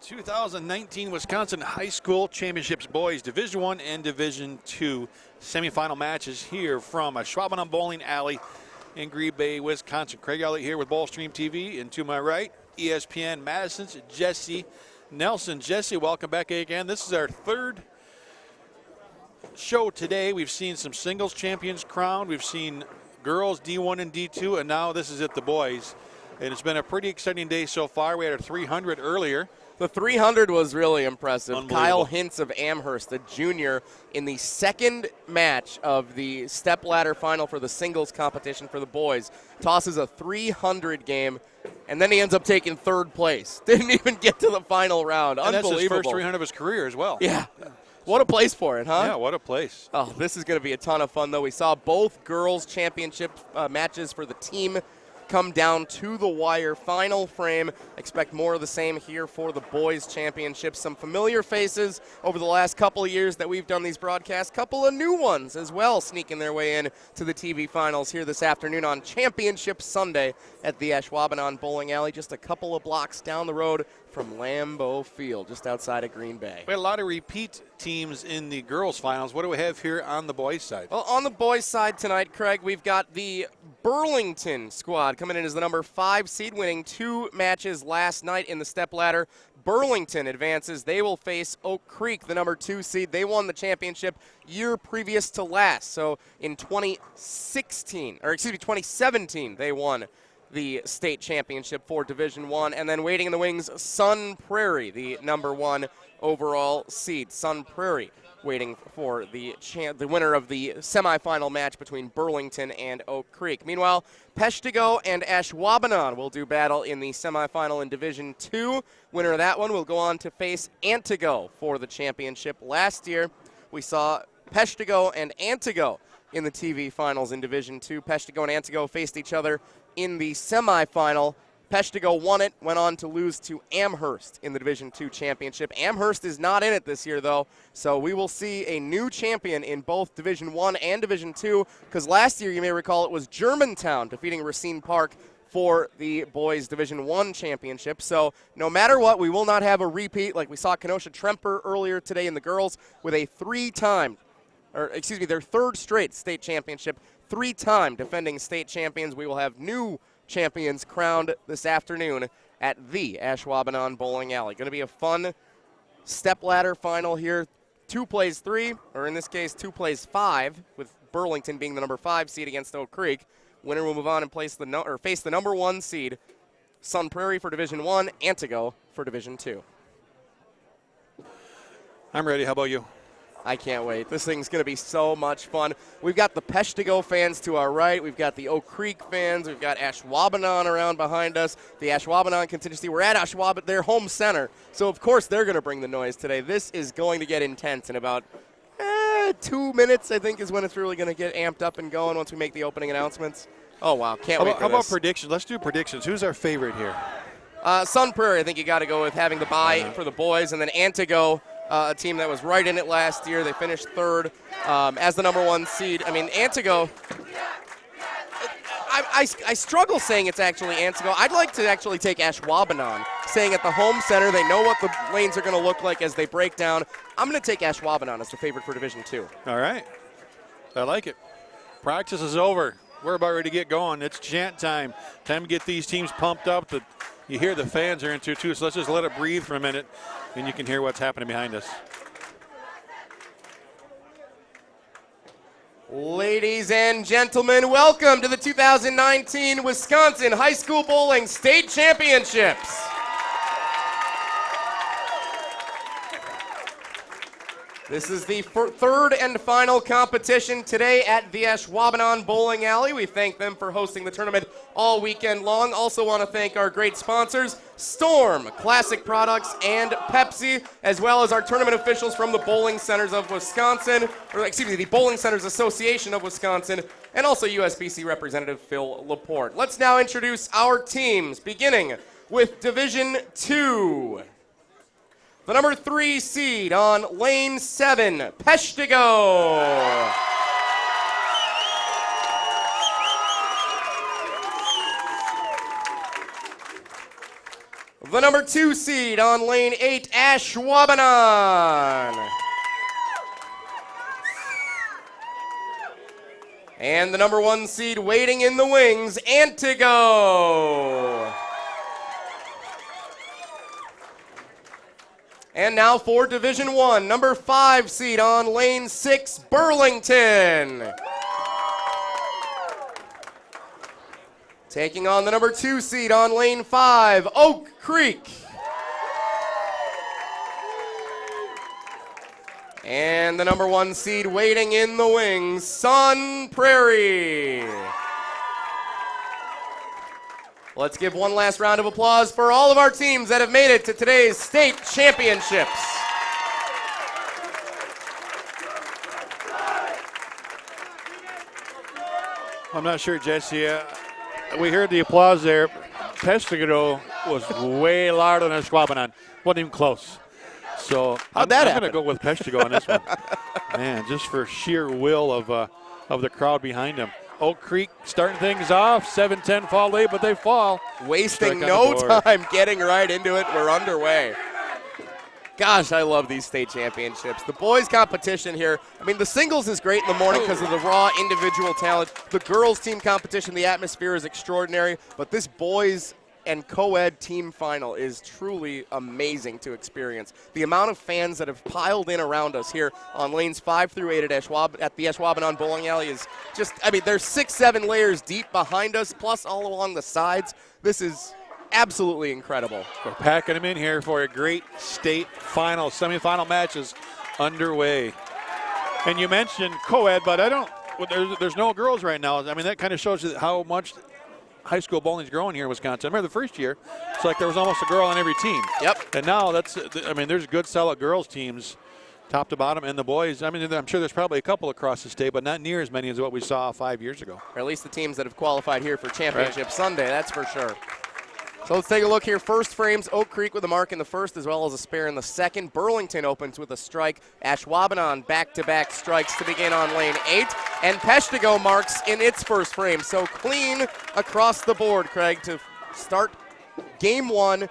2019 Wisconsin High School Championships Boys Division I and Division II semifinal matches here from Ashwaubenon Bowling Alley in Green Bay, Wisconsin. Craig Elliott here with Bowlstream TV, and to my right, ESPN Madison's Jesse Nelson. Jesse, welcome back again. This is our third show today. We've seen some singles champions crowned. We've seen girls D1 and D2, and now this is it, the boys. And it's been a pretty exciting day so far. We had a 300 earlier. The 300 was really impressive. Kyle Hintz of Amherst, the junior, in the second match of the stepladder final for the singles competition for the boys, tosses a 300 game, and then he ends up taking third place. Didn't even get to the final round. And Unbelievable. That's his first 300 of his career as well. Yeah. What a place for it, huh? Yeah, what a place. Oh, this is going to be a ton of fun, though. We saw both girls' championship matches for the team come down to the wire. Final frame. Expect more of the same here for the boys' championship. Some familiar faces over the last couple of years that we've done these broadcasts. Couple of new ones as well sneaking their way in to the TV finals here this afternoon on Championship Sunday at the Ashwaubenon Bowling Alley, just a couple of blocks down the road from Lambeau Field, just outside of Green Bay. We had a lot of repeat teams in the girls' finals. What do we have here on the boys' side? Well, on the boys' side tonight, Craig, we've got the Burlington squad coming in as the number 5 seed, winning 2 matches last night in the stepladder. Burlington advances. They will face Oak Creek, the number 2 seed. They won the championship year previous to last. So in 2017, they won the state championship for Division I. And then waiting in the wings, Sun Prairie, the number 1 overall seed. Sun Prairie waiting for the winner of the semifinal match between Burlington and Oak Creek. Meanwhile, Peshtigo and Ashwaubenon will do battle in the semifinal in Division II. Winner of that one will go on to face Antigo for the championship. Last year, we saw Peshtigo and Antigo in the TV finals in Division II. Peshtigo and Antigo faced each other in the semifinal. Peshtigo won it, went on to lose to Amherst in the Division II championship. Amherst is not in it this year, though, so we will see a new champion in both Division I and Division II, because last year, you may recall, it was Germantown defeating Racine Park for the boys' Division I championship. So no matter what, we will not have a repeat like we saw Kenosha Tremper earlier today in the girls with a their third straight state championship, 3-time defending state champions. We will have new champions crowned this afternoon at the Ashwaubenon Bowling Alley. Going to be a fun stepladder final here. 2 plays 3, or in this case 2 plays 5, with Burlington being the number 5 seed against Oak Creek. Winner will move on and face the number 1 seed, Sun Prairie for Division I, Antigo for Division II. I'm ready. How about you? I can't wait. This thing's going to be so much fun. We've got the Peshtigo fans to our right. We've got the Oak Creek fans. We've got Ashwaubenon around behind us. The Ashwaubenon contingency. We're at Ashwaubenon, their home center. So, of course, they're going to bring the noise today. This is going to get intense in about 2 minutes, I think, is when it's really going to get amped up and going once we make the opening announcements. Oh, wow. Can't wait for How about this. predictions? Let's do predictions. Who's our favorite here? Sun Prairie, I think you got to go with having the bye for the boys, and then Antigo, a team that was right in it last year. They finished 3rd as the number 1 seed. I mean, Antigo, I struggle saying it's actually Antigo. I'd like to actually take Ashwaubenon, saying at the home center, they know what the lanes are going to look like as they break down. I'm going to take Ashwaubenon as the favorite for Division II. All right. I like it. Practice is over. We're about ready to get going. It's chant time. Time to get these teams pumped up. You hear the fans are into too, so let's just let it breathe for a minute, and you can hear what's happening behind us. Ladies and gentlemen, welcome to the 2019 Wisconsin High School Bowling State Championships. This is the third and final competition today at the Ashwaubenon Bowling Alley. We thank them for hosting the tournament all weekend long. Also want to thank our great sponsors, Storm, Classic Products, and Pepsi, as well as our tournament officials from the Bowling Centers of Wisconsin, the Bowling Centers Association of Wisconsin, and also USBC Representative Phil Laporte. Let's now introduce our teams, beginning with Division II. The number 3 seed on lane 7, Peshtigo. the number 2 seed on lane 8, Ashwaubenon. And the number 1 seed waiting in the wings, Antigo. And now for Division 1, number 5 seed on lane 6, Burlington. Taking on the number 2 seed on lane 5, Oak Creek. And the number 1 seed waiting in the wings, Sun Prairie. Let's give one last round of applause for all of our teams that have made it to today's state championships. I'm not sure, Jesse. We heard the applause there. Peshtigo was way louder than Ashwaubenon. Wasn't even close. So I'm going to go with Peshtigo on this one. Man, just for sheer will of the crowd behind him. Oak Creek starting things off, 7-10 fall late, but they fall. Wasting no time getting right into it. We're underway. Gosh, I love these state championships. The boys' competition here, I mean, the singles is great in the morning because of the raw individual talent. The girls' team competition, the atmosphere is extraordinary, but this boys' and co-ed team final is truly amazing to experience. The amount of fans that have piled in around us here on lanes 5 through 8 at the Ashwaubenon Bowling Alley is just, I mean, there's 6-7 layers deep behind us, plus all along the sides. This is absolutely incredible. We're packing them in here for a great state final, semifinal matches underway. And you mentioned co-ed, but there's no girls right now. I mean, that kind of shows you how much high school bowling's growing here in Wisconsin. I remember the first year, it's like there was almost a girl on every team. Yep. And now there's good, solid girls teams, top to bottom, and the boys. I mean, I'm sure there's probably a couple across the state, but not near as many as what we saw 5 years ago. Or at least the teams that have qualified here for Championship Sunday, that's for sure. So let's take a look here. First frames, Oak Creek with a mark in the first as well as a spare in the second. Burlington opens with a strike. Ashwaubenon back-to-back strikes to begin on lane 8. And Peshtigo marks in its first frame. So clean across the board, Craig, to start game 1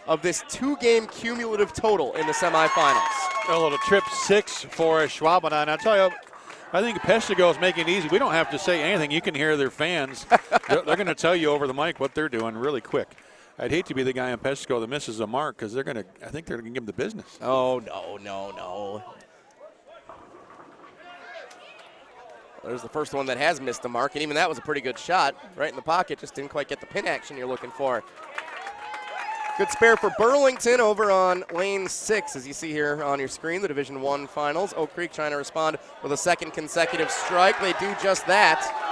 of this 2-game cumulative total in the semifinals. A little trip 6 for Ashwaubenon. I'll tell you, I think Peshtigo is making it easy. We don't have to say anything. You can hear their fans. They're going to tell you over the mic what they're doing really quick. I'd hate to be the guy in Peshtigo that misses a mark because I think they're going to give him the business. Oh, no. There's the first one that has missed the mark, and even that was a pretty good shot. Right in the pocket, just didn't quite get the pin action you're looking for. Good spare for Burlington over on lane 6, as you see here on your screen, the Division I finals. Oak Creek trying to respond with a second consecutive strike. They do just that.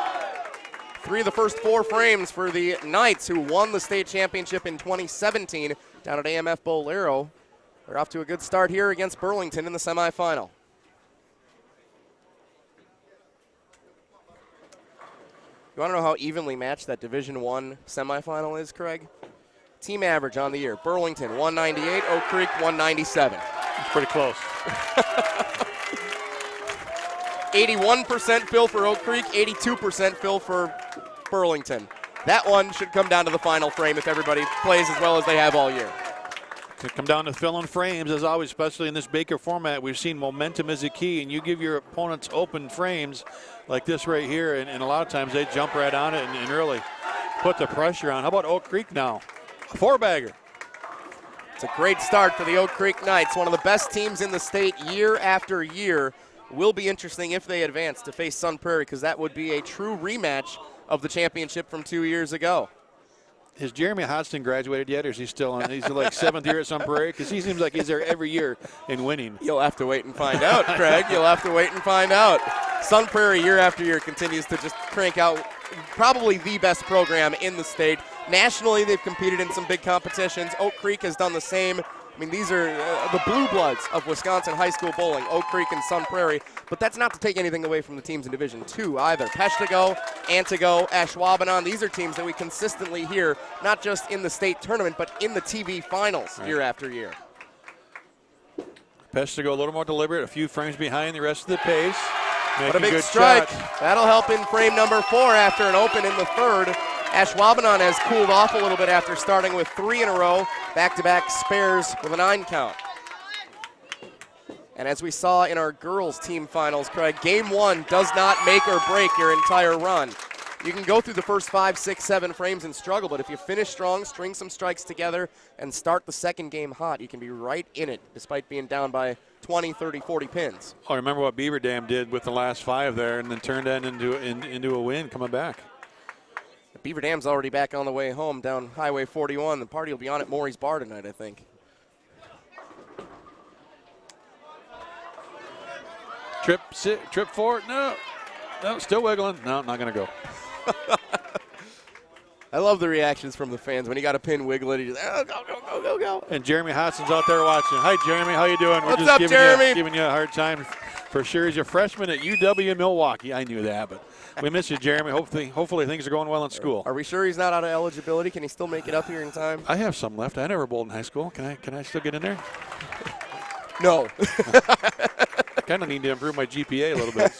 3 of the first 4 frames for the Knights, who won the state championship in 2017 down at AMF Bolero. They're off to a good start here against Burlington in the semifinal. You want to know how evenly matched that Division I semifinal is, Craig? Team average on the year, Burlington 198, Oak Creek 197. It's pretty close. 81% fill for Oak Creek, 82% fill for Burlington. That one should come down to the final frame if everybody plays as well as they have all year. Could come down to filling frames, as always, especially in this Baker format. We've seen momentum is a key, and you give your opponents open frames like this right here, and a lot of times they jump right on it and really put the pressure on. How about Oak Creek now? A 4-bagger. It's a great start for the Oak Creek Knights, one of the best teams in the state year after year. Will be interesting if they advance to face Sun Prairie, because that would be a true rematch of the championship from 2 years ago. Has Jeremy Hodgson graduated yet, or is he still on? He's like 7th year at Sun Prairie, because he seems like he's there every year in winning. You'll have to wait and find out, Craig. You'll have to wait and find out. Sun Prairie year after year continues to just crank out probably the best program in the state. Nationally, they've competed in some big competitions. Oak Creek has done the same. I mean, these are the blue bloods of Wisconsin high school bowling, Oak Creek and Sun Prairie. But that's not to take anything away from the teams in Division II either. Peshtigo, Antigo, Ashwaubenon, these are teams that we consistently hear, not just in the state tournament, but in the TV finals year after year. Peshtigo a little more deliberate, a few frames behind the rest of the pace. What a big strike. That'll help in frame number 4 after an open in the third. Ashwaubenon has cooled off a little bit after starting with 3 in a row, back-to-back spares with a 9 count. And as we saw in our girls' team finals, Craig, game 1 does not make or break your entire run. You can go through the first 5, 6, 7 frames and struggle, but if you finish strong, string some strikes together, and start the second game hot, you can be right in it despite being down by 20, 30, 40 pins. Oh, remember what Beaver Dam did with the last 5 there and then turned that into a win coming back. Beaver Dam's already back on the way home down Highway 41. The party will be on at Maury's Bar tonight, I think. Trip forward. No, still wiggling. No, not going to go. I love the reactions from the fans. When he got a pin wiggling, he just, oh, go. And Jeremy Hodson's out there watching. Hi, Jeremy. How you doing? What's up, Jeremy? Giving you a hard time for sure. He's a freshman at UW in Milwaukee. I knew that, but we miss you, Jeremy. Hopefully things are going well in school. Are we sure he's not out of eligibility? Can he still make it up here in time? I have some left. I never bowled in high school. Can I still get in there? No. I kind of need to improve my GPA a little bit.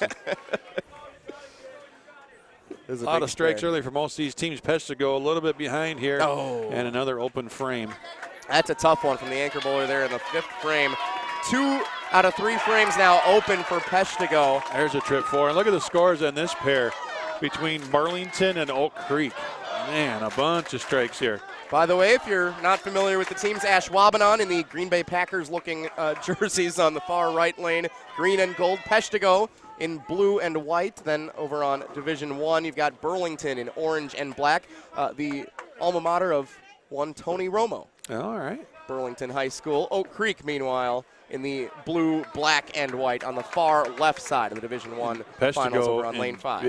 So. A lot of strikes early for most of these teams. Pesh to go a little bit behind here. Oh. And another open frame. That's a tough one from the anchor bowler there in the 5th frame. 2 out of 3 frames now open for Pesh to go. There's a trip 4. And look at the scores on this pair between Burlington and Oak Creek. Man, a bunch of strikes here. By the way, if you're not familiar with the teams, Ashwaubenon in the Green Bay Packers-looking jerseys on the far right lane, green and gold. Pesh to go in blue and white. Then over on Division 1, you've got Burlington in orange and black, the alma mater of one Tony Romo. All right. Burlington High School. Oak Creek, meanwhile, in the blue, black, and white on the far left side of the Division 1 finals over on lane 5.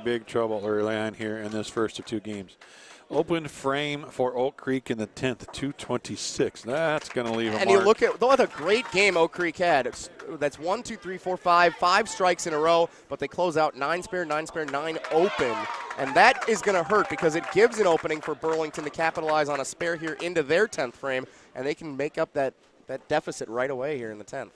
Big trouble early on here in this first of 2 games. Open frame for Oak Creek in the 10th, 226. That's going to leave a mark. And you look at, what a great game Oak Creek had. That's 1, 2, 3, 4, 5 strikes in a row, but they close out 9 spare, 9 spare, 9 open. And that is going to hurt because it gives an opening for Burlington to capitalize on a spare here into their 10th frame, and they can make up that deficit right away here in the 10th.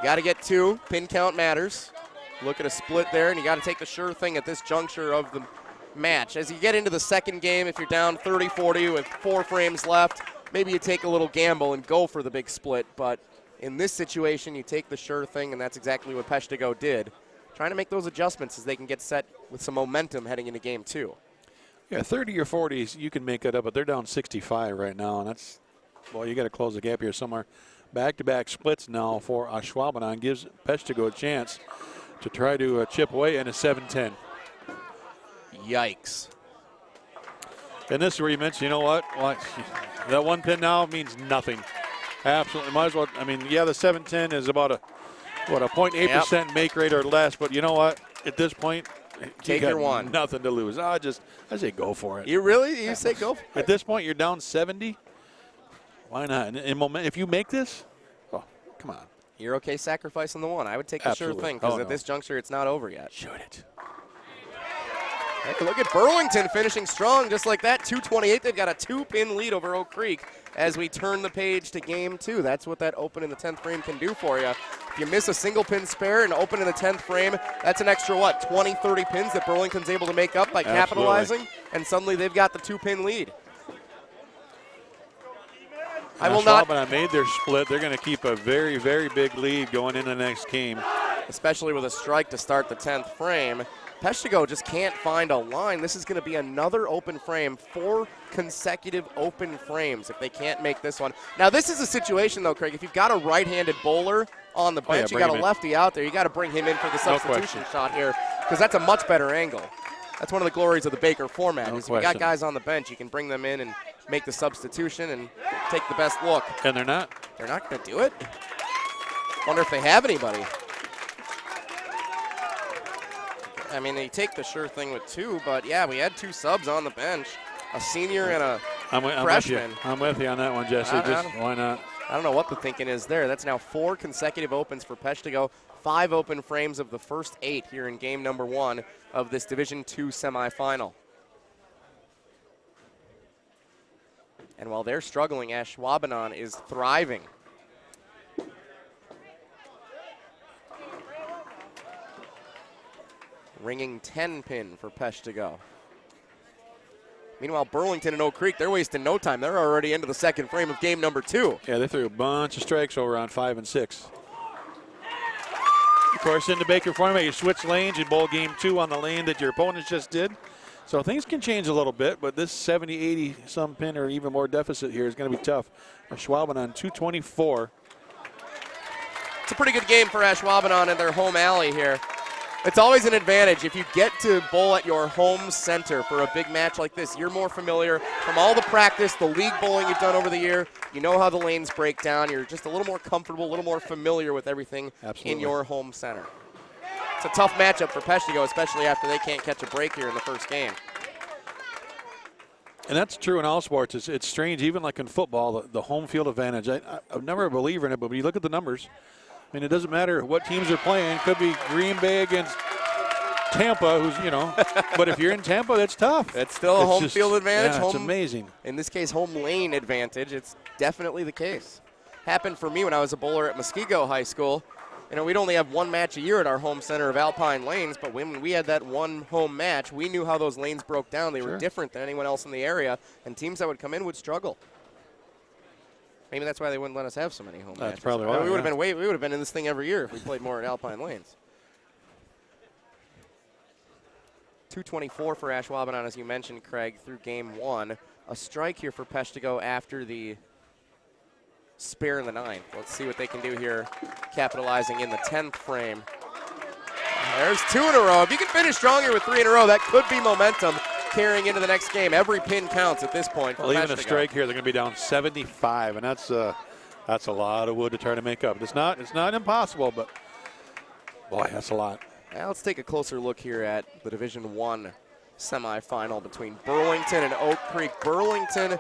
Got to get 2. Pin count matters. Look at a split there, and you got to take the sure thing at this juncture of the match. As you get into the second game, if you're down 30-40 with 4 frames left, maybe you take a little gamble and go for the big split. But in this situation, you take the sure thing, and that's exactly what Pesh to go did. Trying to make those adjustments as they can get set with some momentum heading into game 2. Yeah, 30 or 40s, you can make it up, but they're down 65 right now, and that's, well, you got to close the gap here somewhere. Back-to-back splits now for Ashwaubenon gives Pesh to go a chance to try to chip away in a 7-10. Yikes. And this is where you mentioned, you know what? Well, that 1 pin now means nothing. Absolutely. Might as well. I mean, yeah, the 7-10 is about a 0.8% make rate or less, but you know what? At this point, take your 1. Nothing to lose. I say go for it. You say go for it? At this point, you're down 70. Why not? If you make this, oh, come on. You're okay sacrificing the 1. I would take the sure thing because at this juncture, it's not over yet. Shoot it. Hey, look at Burlington finishing strong just like that. 228. They've got a 2-pin lead over Oak Creek as we turn the page to game 2. That's what that open in the 10th frame can do for you. If you miss a single pin spare and open in the 10th frame, that's an extra, 20, 30 pins that Burlington's able to make up by capitalizing, and suddenly they've got the 2-pin lead. I will not. I made their split. They're going to keep a very, very big lead going into the next game. Especially with a strike to start the 10th frame. Pesh to go just can't find a line. This is going to be another open frame, 4 consecutive open frames if they can't make this one. Now, this is a situation, though, Craig. If you've got a right-handed bowler on the bench, you got a lefty out there, you got to bring him in for the substitution shot here because that's a much better angle. That's one of the glories of the Baker format. If you got guys on the bench, you can bring them in and make the substitution and take the best look. And they're not? They're not going to do it? Wonder if they have anybody. I mean, they take the sure thing with 2, but yeah, we had 2 subs on the bench, a senior and a freshman. I'm with you on that one, Jesse. Why not? I don't know what the thinking is there. That's now 4 consecutive opens for Pesh to go. 5 open frames of the first 8 here in game number 1 of this Division II semifinal. And while they're struggling, Ashwaubenon is thriving. Ringing 10 pin for Pesh to go. Meanwhile, Burlington and Oak Creek, they're wasting no time. They're already into the second frame of game number 2. Yeah, they threw a bunch of strikes over on 5 and 6. Of course, in the Baker format, you switch lanes. You bowl game 2 on the lane that your opponents just did. So things can change a little bit, but this 70, 80 some pin or even more deficit here is going to be tough. Ashwaubenon 224. It's a pretty good game for Ashwaubenon in their home alley here. It's always an advantage if you get to bowl at your home center for a big match like this. You're more familiar from all the practice, the league bowling you've done over the year. You know how the lanes break down. You're just a little more comfortable, a little more familiar with everything in your home center. It's a tough matchup for Peshtigo, especially after they can't catch a break here in the first game. And that's true in all sports. It's strange, even like in football, the home field advantage. I'm never a believer in it, but when you look at the numbers, I mean, it doesn't matter what teams are playing. It could be Green Bay against Tampa, who's, you know, but if you're in Tampa, that's tough. It's still a home field advantage. Yeah, it's amazing. In this case, home lane advantage. It's definitely the case. Happened for me when I was a bowler at Muskego High School. You know, we'd only have one match a year at our home center of Alpine Lanes, but when we had that one home match, we knew how those lanes broke down. They were different than anyone else in the area, and teams that would come in would struggle. Maybe that's why they wouldn't let us have so many home matches. That's probably why. We would have been in this thing every year if we played more at Alpine Lanes. 224 for Ashwaubenon, as you mentioned, Craig, through game 1. A strike here for Pesh to go after the spare in the 9th. Let's see what they can do here, capitalizing in the 10th frame. There's 2 in a row. If you can finish strong here with 3 in a row, that could be momentum carrying into the next game. Every pin counts at this point. Well, even a strike here, they're going to be down 75, and that's a lot of wood to try to make up. It's not impossible, but boy, that's a lot. Now let's take a closer look here at the Division I semifinal between Burlington and Oak Creek. Burlington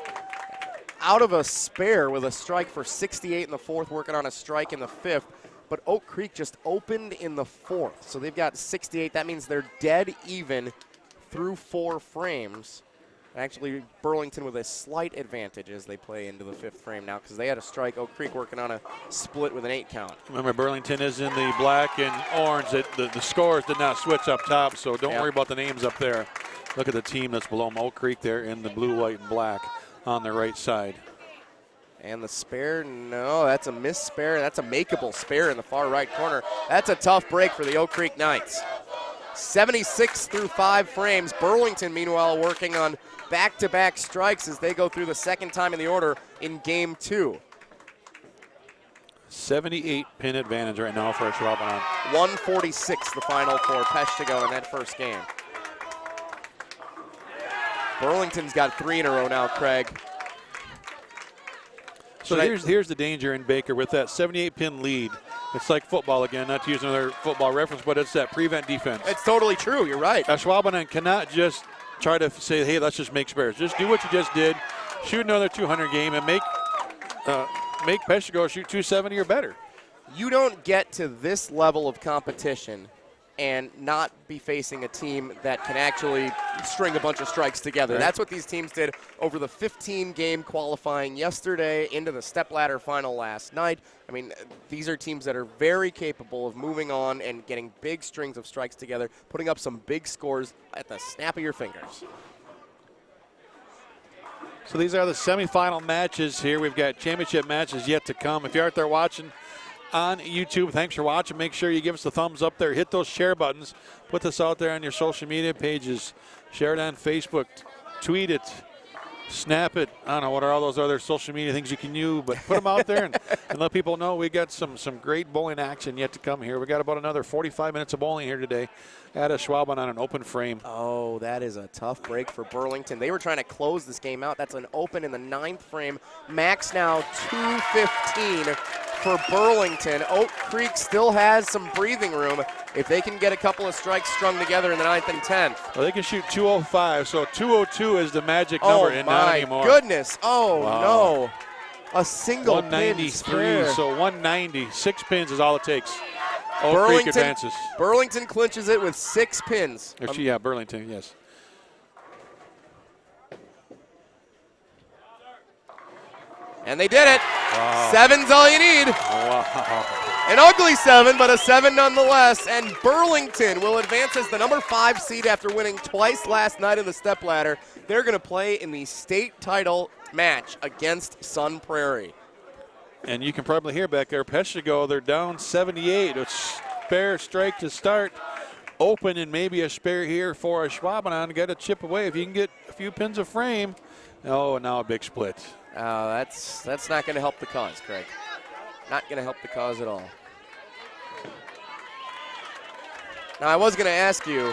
out of a spare with a strike for 68 in the 4th, working on a strike in the 5th. But Oak Creek just opened in the 4th, so they've got 68. That means they're dead even through 4 frames. Actually, Burlington with a slight advantage as they play into the 5th frame now because they had a strike. Oak Creek working on a split with an 8 count. Remember, Burlington is in the black and orange. The scores did not switch up top, so don't worry about the names up there. Look at the team that's below them. Oak Creek there in the blue, white, and black on the right side. And the spare, no, that's a missed spare. That's a makeable spare in the far right corner. That's a tough break for the Oak Creek Knights. 76 through 5 frames. Burlington, meanwhile, working on back-to-back strikes as they go through the second time in the order in game 2. 78 pin advantage right now for Ashwaubenon. 146 the final for Pesh to go in that first game. Burlington's got 3 in a row now, Craig. So here's the danger in Baker with that 78 pin lead. It's like football again, not to use another football reference, but it's that prevent defense. It's totally true. You're right. Ashwaubenon cannot just try to say, hey, let's just make spares. Just do what you just did. Shoot another 200 game and make Pesh go shoot 270 or better. You don't get to this level of competition and not be facing a team that can actually string a bunch of strikes together. Right. That's what these teams did over the 15-game qualifying yesterday into the stepladder final last night. I mean, these are teams that are very capable of moving on and getting big strings of strikes together, putting up some big scores at the snap of your fingers. So these are the semifinal matches here. We've got championship matches yet to come. If you're out there watching on YouTube, thanks for watching. Make sure you give us the thumbs up there. Hit those share buttons. Put this out there on your social media pages. Share it on Facebook. Tweet it. Snap it. I don't know what are all those other social media things you can use, but put them out there and let people know we got some great bowling action yet to come here. We got about another 45 minutes of bowling here today at Ashwaubenon on an open frame. Oh, that is a tough break for Burlington. They were trying to close this game out. That's an open in the 9th frame. Max now 215 for Burlington. Oak Creek still has some breathing room if they can get a couple of strikes strung together in the 9th and 10th. Well, they can shoot 205, so 202 is the magic number and not anymore. Oh, my goodness. Oh, wow. No. A single 193, so 190. 6 pins is all it takes. Oak Creek advances. Burlington clinches it with 6 pins. Yeah, Burlington, yes. And they did it. Wow. 7's all you need. Wow. An ugly 7, but a 7 nonetheless. And Burlington will advance as the number 5 seed after winning twice last night in the stepladder. They're going to play in the state title match against Sun Prairie. And you can probably hear back there, Peshtigo, they're down 78. A spare strike to start. Open and maybe a spare here for Ashwaubenon. Got to chip away. If you can get a few pins of frame. Oh, and now a big split. That's not going to help the cause, Craig. Not going to help the cause at all. Now, I was going to ask you,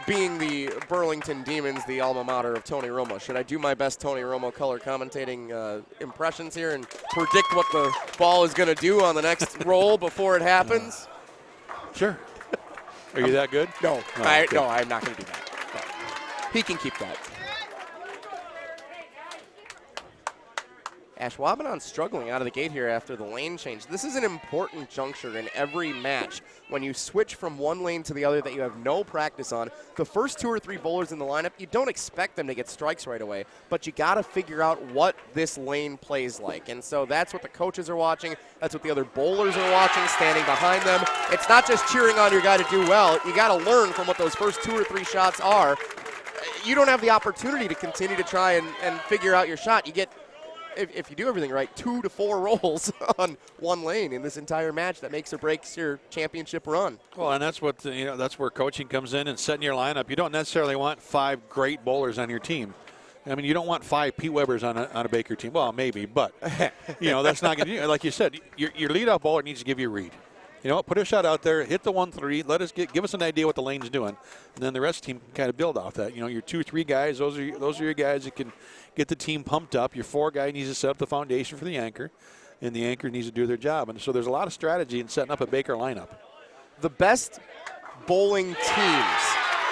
being the Burlington Demons, the alma mater of Tony Romo, should I do my best Tony Romo color commentating impressions here and predict what the ball is going to do on the next roll before it happens? Sure. Are you that good? No. Oh, okay. No, I'm not going to do that. No. He can keep that. Ashwaubenon struggling out of the gate here after the lane change. This is an important juncture in every match when you switch from one lane to the other that you have no practice on. The first 2 or 3 bowlers in the lineup, you don't expect them to get strikes right away, but you got to figure out what this lane plays like. And so that's what the coaches are watching. That's what the other bowlers are watching, standing behind them. It's not just cheering on your guy to do well. You got to learn from what those first 2 or 3 shots are. You don't have the opportunity to continue to try and figure out your shot. You get, if you do everything right, 2 to 4 rolls on one lane in this entire match that makes or breaks your championship run. Well, and that's what that's where coaching comes in and setting your lineup. You don't necessarily want 5 great bowlers on your team. I mean, you don't want 5 Pete Webbers on a Baker team. Well, maybe, but that's not going to. Like you said, your leadoff bowler needs to give you a read. Put a shot out there, hit the 1-3. Let us give us an idea what the lane's doing, and then the rest of the team can kind of build off that. Your 2-3 guys, those are your guys that can get the team pumped up. Your 4 guy needs to set up the foundation for the anchor, and the anchor needs to do their job. And so there's a lot of strategy in setting up a Baker lineup. The best bowling teams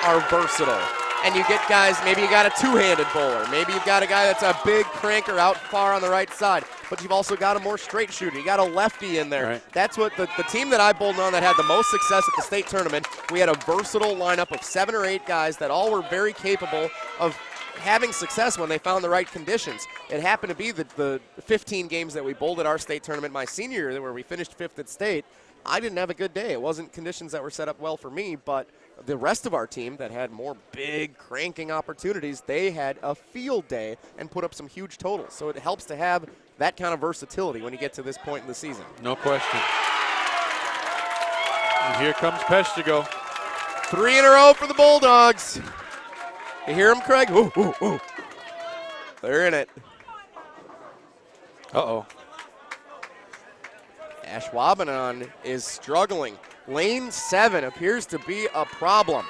are versatile. And you get guys, maybe you got a 2-handed bowler. Maybe you've got a guy that's a big cranker out far on the right side. But you've also got a more straight shooter. You got a lefty in there. Right. That's what the team that I bowled on that had the most success at the state tournament. We had a versatile lineup of 7 or 8 guys that all were very capable of having success when they found the right conditions. It happened to be the 15 games that we bowled at our state tournament my senior year where we finished 5th at state. I didn't have a good day. It wasn't conditions that were set up well for me, but the rest of our team that had more big cranking opportunities, they had a field day and put up some huge totals. So it helps to have that kind of versatility when you get to this point in the season. No question. And here comes Peshtigo. 3 in a row for the Bulldogs. You hear them, Craig? Ooh, ooh, ooh. They're in it. Uh-oh. Ashwaubenon is struggling. Lane 7 appears to be a problem.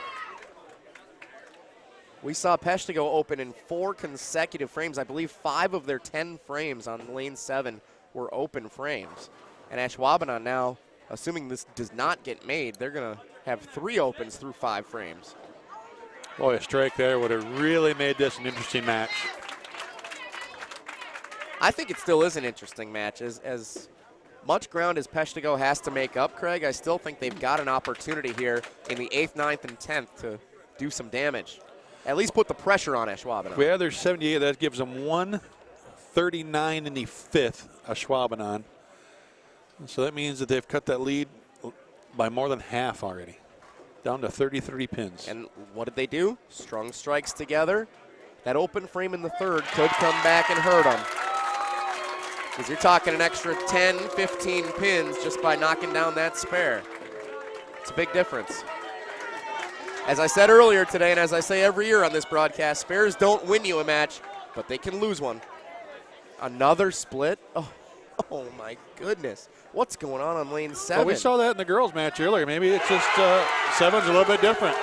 We saw Peshtigo open in 4 consecutive frames. I believe 5 of their 10 frames on lane 7 were open frames. And Ashwaubenon now, assuming this does not get made, they're going to have 3 opens through 5 frames. Boy, a strike there would have really made this an interesting match. I think it still is an interesting match. As much ground as Peshtigo has to make up, Craig, I still think they've got an opportunity here in the 8th, 9th, and 10th to do some damage. At least put the pressure on Ashwaubenon. Yeah, there's 78. That gives them 139 in the 5th, Ashwaubenon. So that means that they've cut that lead by more than half already, down to 33 pins. And what did they do? Strung strikes together. That open frame in the 3rd could come back and hurt them. Because you're talking an extra 10, 15 pins just by knocking down that spare. It's a big difference. As I said earlier today, and as I say every year on this broadcast, spares don't win you a match, but they can lose one. Another split? Oh my goodness. What's going on lane 7? Well, we saw that in the girls' match earlier. Maybe it's just 7's a little bit different.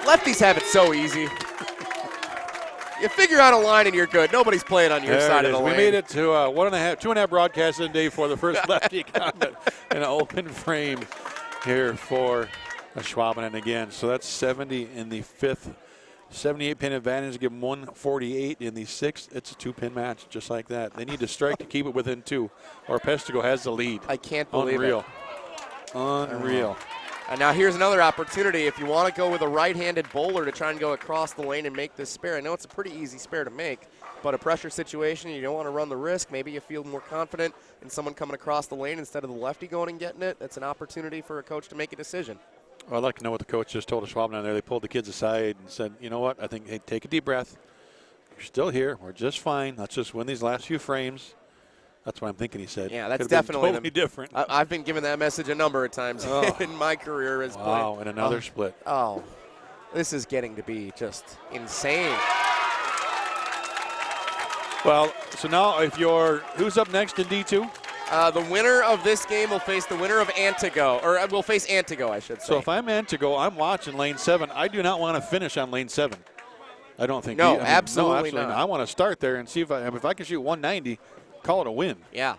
Lefties have it so easy. You figure out a line and you're good. Nobody's playing on your side of the lane. We made it to 2.5 broadcasts in a day for the first lefty comment in an open frame here for Ashwaubenon again. So that's 70 in the 5th. 78-pin advantage, give them 148 in the 6th. It's a 2-pin match just like that. They need to strike to keep it within 2, or Peshtigo has the lead. I can't believe Unreal. it. Unreal. And now here's another opportunity. If you want to go with a right-handed bowler to try and go across the lane and make this spare, I know it's a pretty easy spare to make, but a pressure situation, you don't want to run the risk. Maybe you feel more confident in someone coming across the lane instead of the lefty going and getting it. That's an opportunity for a coach to make a decision. Well, I'd like to know what the coach just told Ashwaubenon there. They pulled the kids aside and said, you know what, I think, hey, take a deep breath. You're still here. We're just fine. Let's just win these last few frames. That's what I'm thinking he said. Yeah, that's Could've been definitely totally different. I've been given that message a number of times in my career as wow, and another split. Oh, this is getting to be just insane. Well, so now if you're – who's up next in D2? The winner of this game will face the winner of Antigo, or will face Antigo, I should say. So if I'm Antigo, I'm watching lane 7. I do not want to finish on lane 7. I don't think. No, absolutely not. I want to start there and see if I can shoot 190, call it a win. Yeah.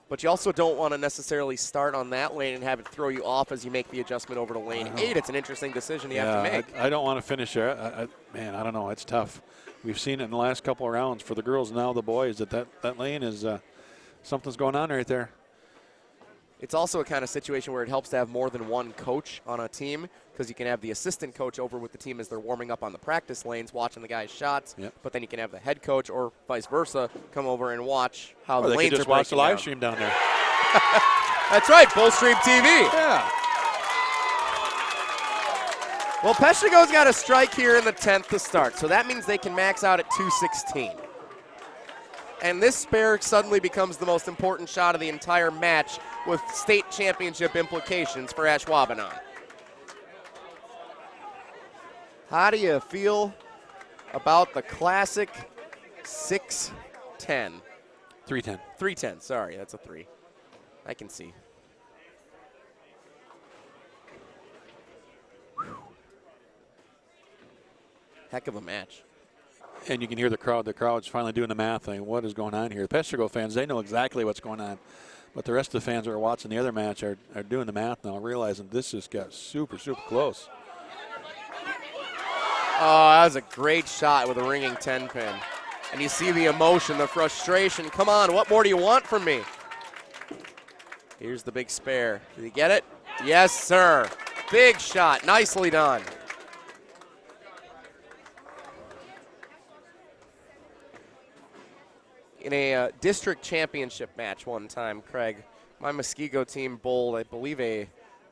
But you also don't want to necessarily start on that lane and have it throw you off as you make the adjustment over to lane 8. It's an interesting decision you have to make. I don't want to finish there. Man, I don't know. It's tough. We've seen it in the last couple of rounds for the girls, now the boys, that lane is something's going on right there. It's also a kind of situation where it helps to have more than one coach on a team, because you can have the assistant coach over with the team as they're warming up on the practice lanes, watching the guys' shots. Yep. But then you can have the head coach or vice versa come over and watch how the they lanes could just are watch the live down. stream down there. That's right, full stream TV. Yeah. Well, Peshtigo's got a strike here in the 10th to start, so that means they can max out at 216. And this spare suddenly becomes the most important shot of the entire match with state championship implications for Ashwaubenon. How do you feel about the classic 6-10? 310. 310, sorry, that's a 3. I can see. Whew. Heck of a match. And you can hear the crowd. The crowd's finally doing the math thing. What is going on here? The Peshtigo fans, they know exactly what's going on. But the rest of the fans that are watching the other match are doing the math now, realizing this just got super, super close. Oh, that was a great shot with a ringing 10-pin. And you see the emotion, the frustration. Come on, what more do you want from me? Here's the big spare. Did he get it? Yes, sir. Big shot. Nicely done. In a district championship match one time, Craig, my Muskego team bowled, I believe,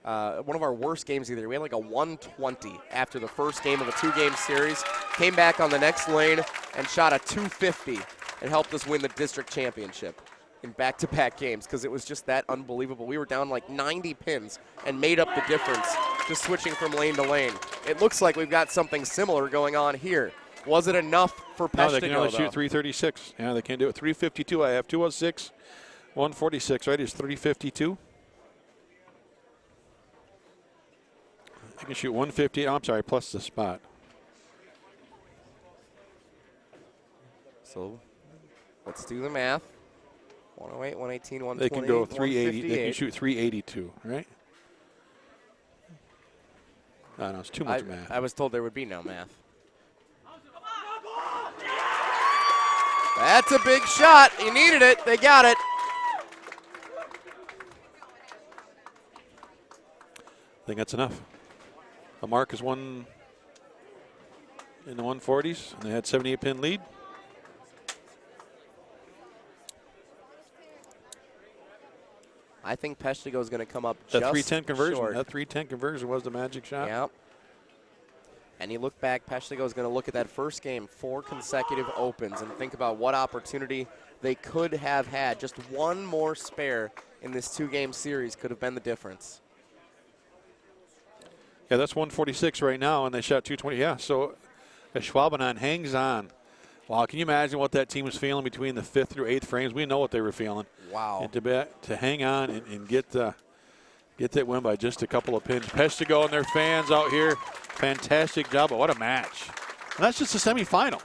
one of our worst games either. We had like a 120 after the first game of a 2-game series. Came back on the next lane and shot a 250 and helped us win the district championship in back-to-back games because it was just that unbelievable. We were down like 90 pins and made up the difference just switching from lane to lane. It looks like we've got something similar going on here. Was it enough for Peshtigo, No, they can only shoot 336. Yeah, they can't do it. 352. I have 206, 146. Right, is 352. I can shoot 150. Oh, I'm sorry, plus the spot. So let's do the math. 108, 118, 120. They can go 380. They can 158. shoot 382, right? No, it's too much math. I was told there would be no math. That's a big shot. You needed it. They got it. I think that's enough. The mark is one in the 140s, and they had 78-pin lead. I think Peshtigo is going to come up That just 310 conversion. short. That 310 conversion was the magic shot. Yep. And you look back, Peshtigo is going to look at that first game, 4 consecutive opens, and think about what opportunity they could have had. Just one more spare in this 2-game series could have been the difference. Yeah, that's 146 right now, and they shot 220. Yeah, so Ashwaubenon hangs on. Wow, can you imagine what that team was feeling between the 5th through 8th frames? We know what they were feeling. Wow. And to hang on and get that win by just a couple of pins. Peshtigo and their fans out here, fantastic job. But what a match. And that's just a semifinal.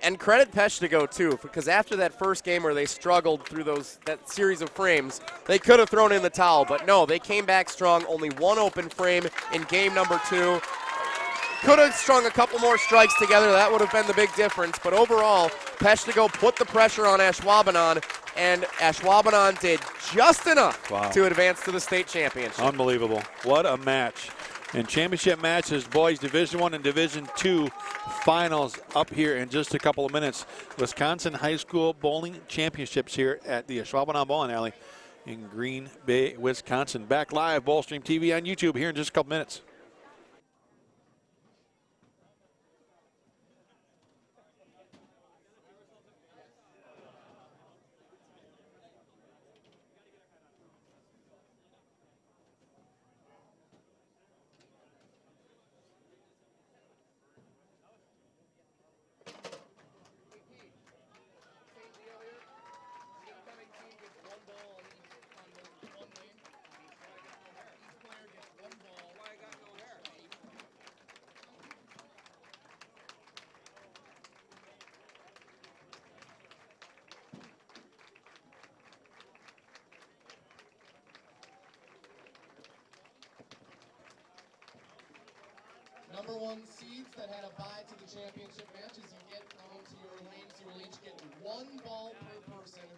And credit Peshtigo, too, because after that first game where they struggled through that series of frames, they could have thrown in the towel. But no, they came back strong. Only one open frame in game number 2. Could have strung a couple more strikes together. That would have been the big difference. But overall, Peshtigo put the pressure on Ashwaubenon, and Ashwaubenon did just enough Wow. to advance to the state championship. Unbelievable. What a match. And championship matches, boys Division I and Division II finals up here in just a couple of minutes. Wisconsin High School Bowling Championships here at the Ashwaubenon Bowling Alley in Green Bay, Wisconsin. Back live, Bowlstream TV on YouTube here in just a couple minutes. Number one seeds that had a bye to the championship matches, you get into your lanes. You will each get one ball per person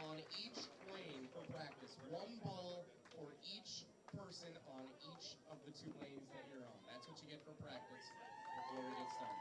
on each lane for practice. One ball for each person on each of the 2 lanes that you're on. That's what you get for practice before we get started.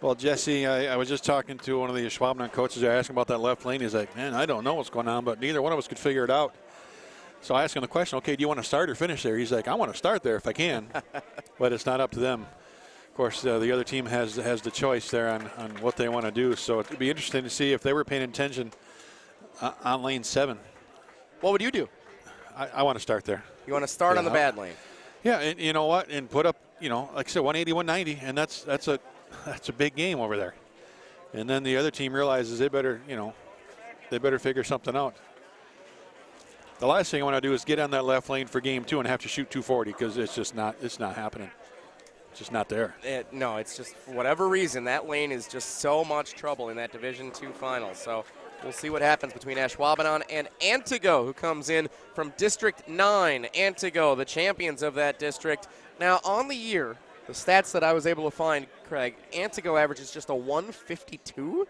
Well, Jesse, I was just talking to one of the Ashwaubenon coaches. I asked him about that left lane. He's like, man, I don't know what's going on, but neither one of us could figure it out. So I asked him the question, okay, do you want to start or finish there? He's like, I want to start there if I can, but it's not up to them course, the other team has the choice there on what they want to do. So it'd be interesting to see if they were paying attention on lane 7. What would you do? I want to start there. You want to start on the bad lane? Yeah, and you know what? And put up, like I said, 180, 190, and that's a big game over there. And then the other team realizes they better figure something out. The last thing I want to do is get on that left lane for game 2 and have to shoot 240 because it's not happening. It's just not there. No, it's just for whatever reason that lane is just so much trouble in that Division II final. So we'll see what happens between Ashwaubenon and Antigo, who comes in from District 9. Antigo, the champions of that district. Now on the year, the stats that I was able to find, Craig, Antigo averages just a 152.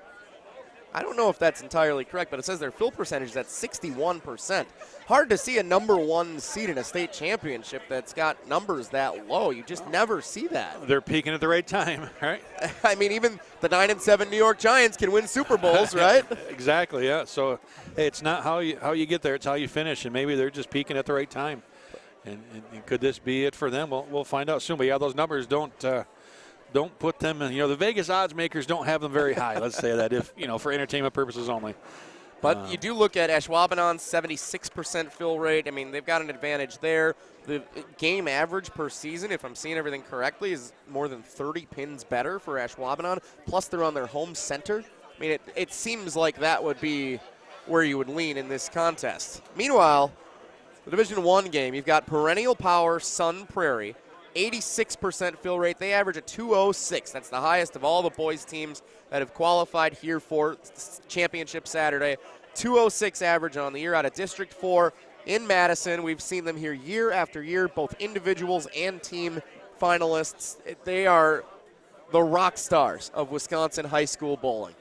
I don't know if that's entirely correct, but it says their fill percentage is at 61%. Hard to see a number 1 seed in a state championship that's got numbers that low. You just never see that. They're peaking at the right time, right? I mean, even the 9-7 New York Giants can win Super Bowls, right? Exactly, yeah. So hey, it's not how you get there, it's how you finish, and maybe they're just peaking at the right time. And could this be it for them? We'll find out soon. But yeah, those numbers don't put them in, the Vegas odds makers don't have them very high. Let's say that if, for entertainment purposes only. But you do look at Ashwaubenon's 76% fill rate. I mean, they've got an advantage there. The game average per season, if I'm seeing everything correctly, is more than 30 pins better for Ashwaubenon. Plus, they're on their home center. I mean, it seems like that would be where you would lean in this contest. Meanwhile, the Division I game, you've got perennial power Sun Prairie. 86% fill rate. They average a 206. That's the highest of all the boys teams that have qualified here for Championship Saturday. 206 average on the year out of District 4 in Madison. We've seen them here year after year, both individuals and team finalists. They are the rock stars of Wisconsin high school bowling.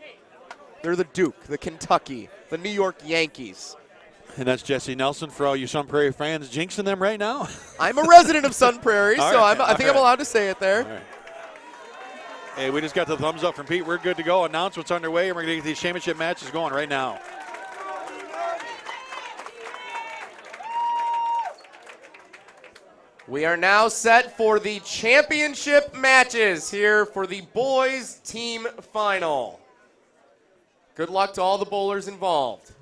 They're the Duke, the Kentucky, the New York Yankees. And that's Jesse Nelson for all you Sun Prairie fans jinxing them right now. I'm a resident of Sun Prairie, so right, I think I'm allowed to say it there. All right. Hey, we just got the thumbs up from Pete. We're good to go. Announcements underway, and we're going to get these championship matches going right now. We are now set for the championship matches here for the boys team final. Good luck to all the bowlers involved.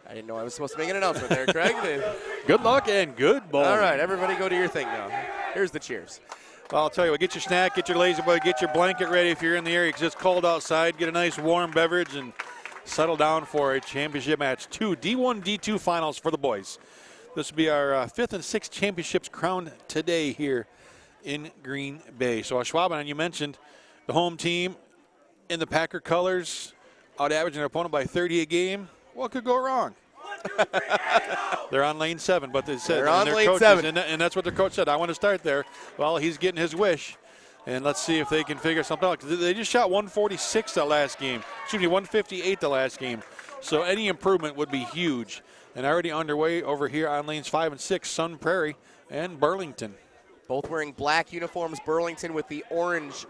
I didn't know I was supposed to make an announcement there, Craig. Good luck and good bowling. All right, everybody go do your thing now. Here's the cheers. Well, I'll tell you what, get your snack, get your lazy boy, get your blanket ready if you're in the area because it's cold outside. Get a nice warm beverage and settle down for a championship match. 2 D1, D2 finals for the boys. This will be our 5th and 6th championships crowned today here in Green Bay. So Ashwaubenon, you mentioned the home team in the Packer colors, out averaging their opponent by 30 a game. What could go wrong? They're on lane 7, but they said they're on their lane coaches, 7, and that's what their coach said. I want to start there. Well, he's getting his wish, and let's see if they can figure something out. They just shot 146 that last game. Excuse me, 158 the last game. So any improvement would be huge. And already underway over here on lanes 5 and 6, Sun Prairie and Burlington. Both wearing black uniforms. Burlington with the orange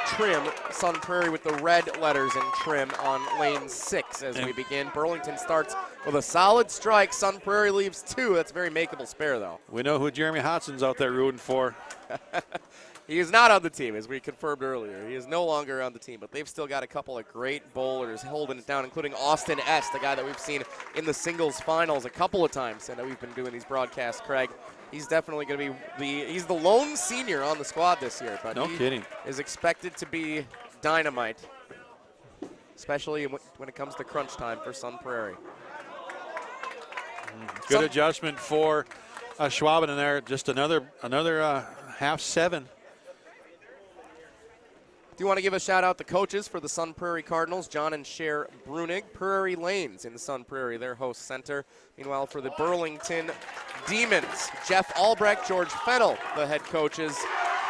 trim. Sun Prairie with the red letters and trim on lane 6 as we begin. Burlington starts with a solid strike. Sun Prairie leaves 2. That's a very makeable spare, though. We know who Jeremy Hodson's out there rooting for. He is not on the team, as we confirmed earlier. He is no longer on the team, but they've still got a couple of great bowlers holding it down, including Austin S., the guy that we've seen in the singles finals a couple of times and that we've been doing these broadcasts, Craig. He's definitely going to be he's the lone senior on the squad this year, but no kidding. Is expected to be dynamite, especially when it comes to crunch time for Sun Prairie. Good adjustment for Ashwaubenon there. Just another half 7. Do you want to give a shout out to coaches for the Sun Prairie Cardinals, John and Cher Brunig, Prairie Lanes in Sun Prairie, their host center. Meanwhile, for the Burlington Demons, Jeff Albrecht, George Fennell, the head coaches.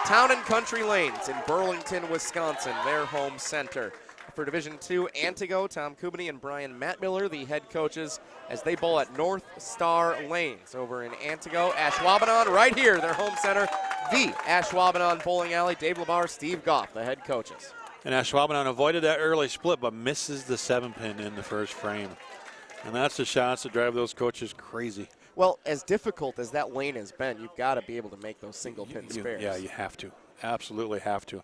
Town and Country Lanes in Burlington, Wisconsin, their home center. For Division II, Antigo, Tom Kubany and Brian Mattmiller, the head coaches, as they bowl at North Star Lanes over in Antigo. Ashwaubenon, right here, their home center, the Ashwaubenon Bowling Alley. Dave Labar, Steve Goff, the head coaches. And Ashwaubenon avoided that early split, but misses the 7-pin in the first frame. And that's the shots that drive those coaches crazy. Well, as difficult as that lane has been, you've got to be able to make those single pin spares. Yeah, you have to. Absolutely have to.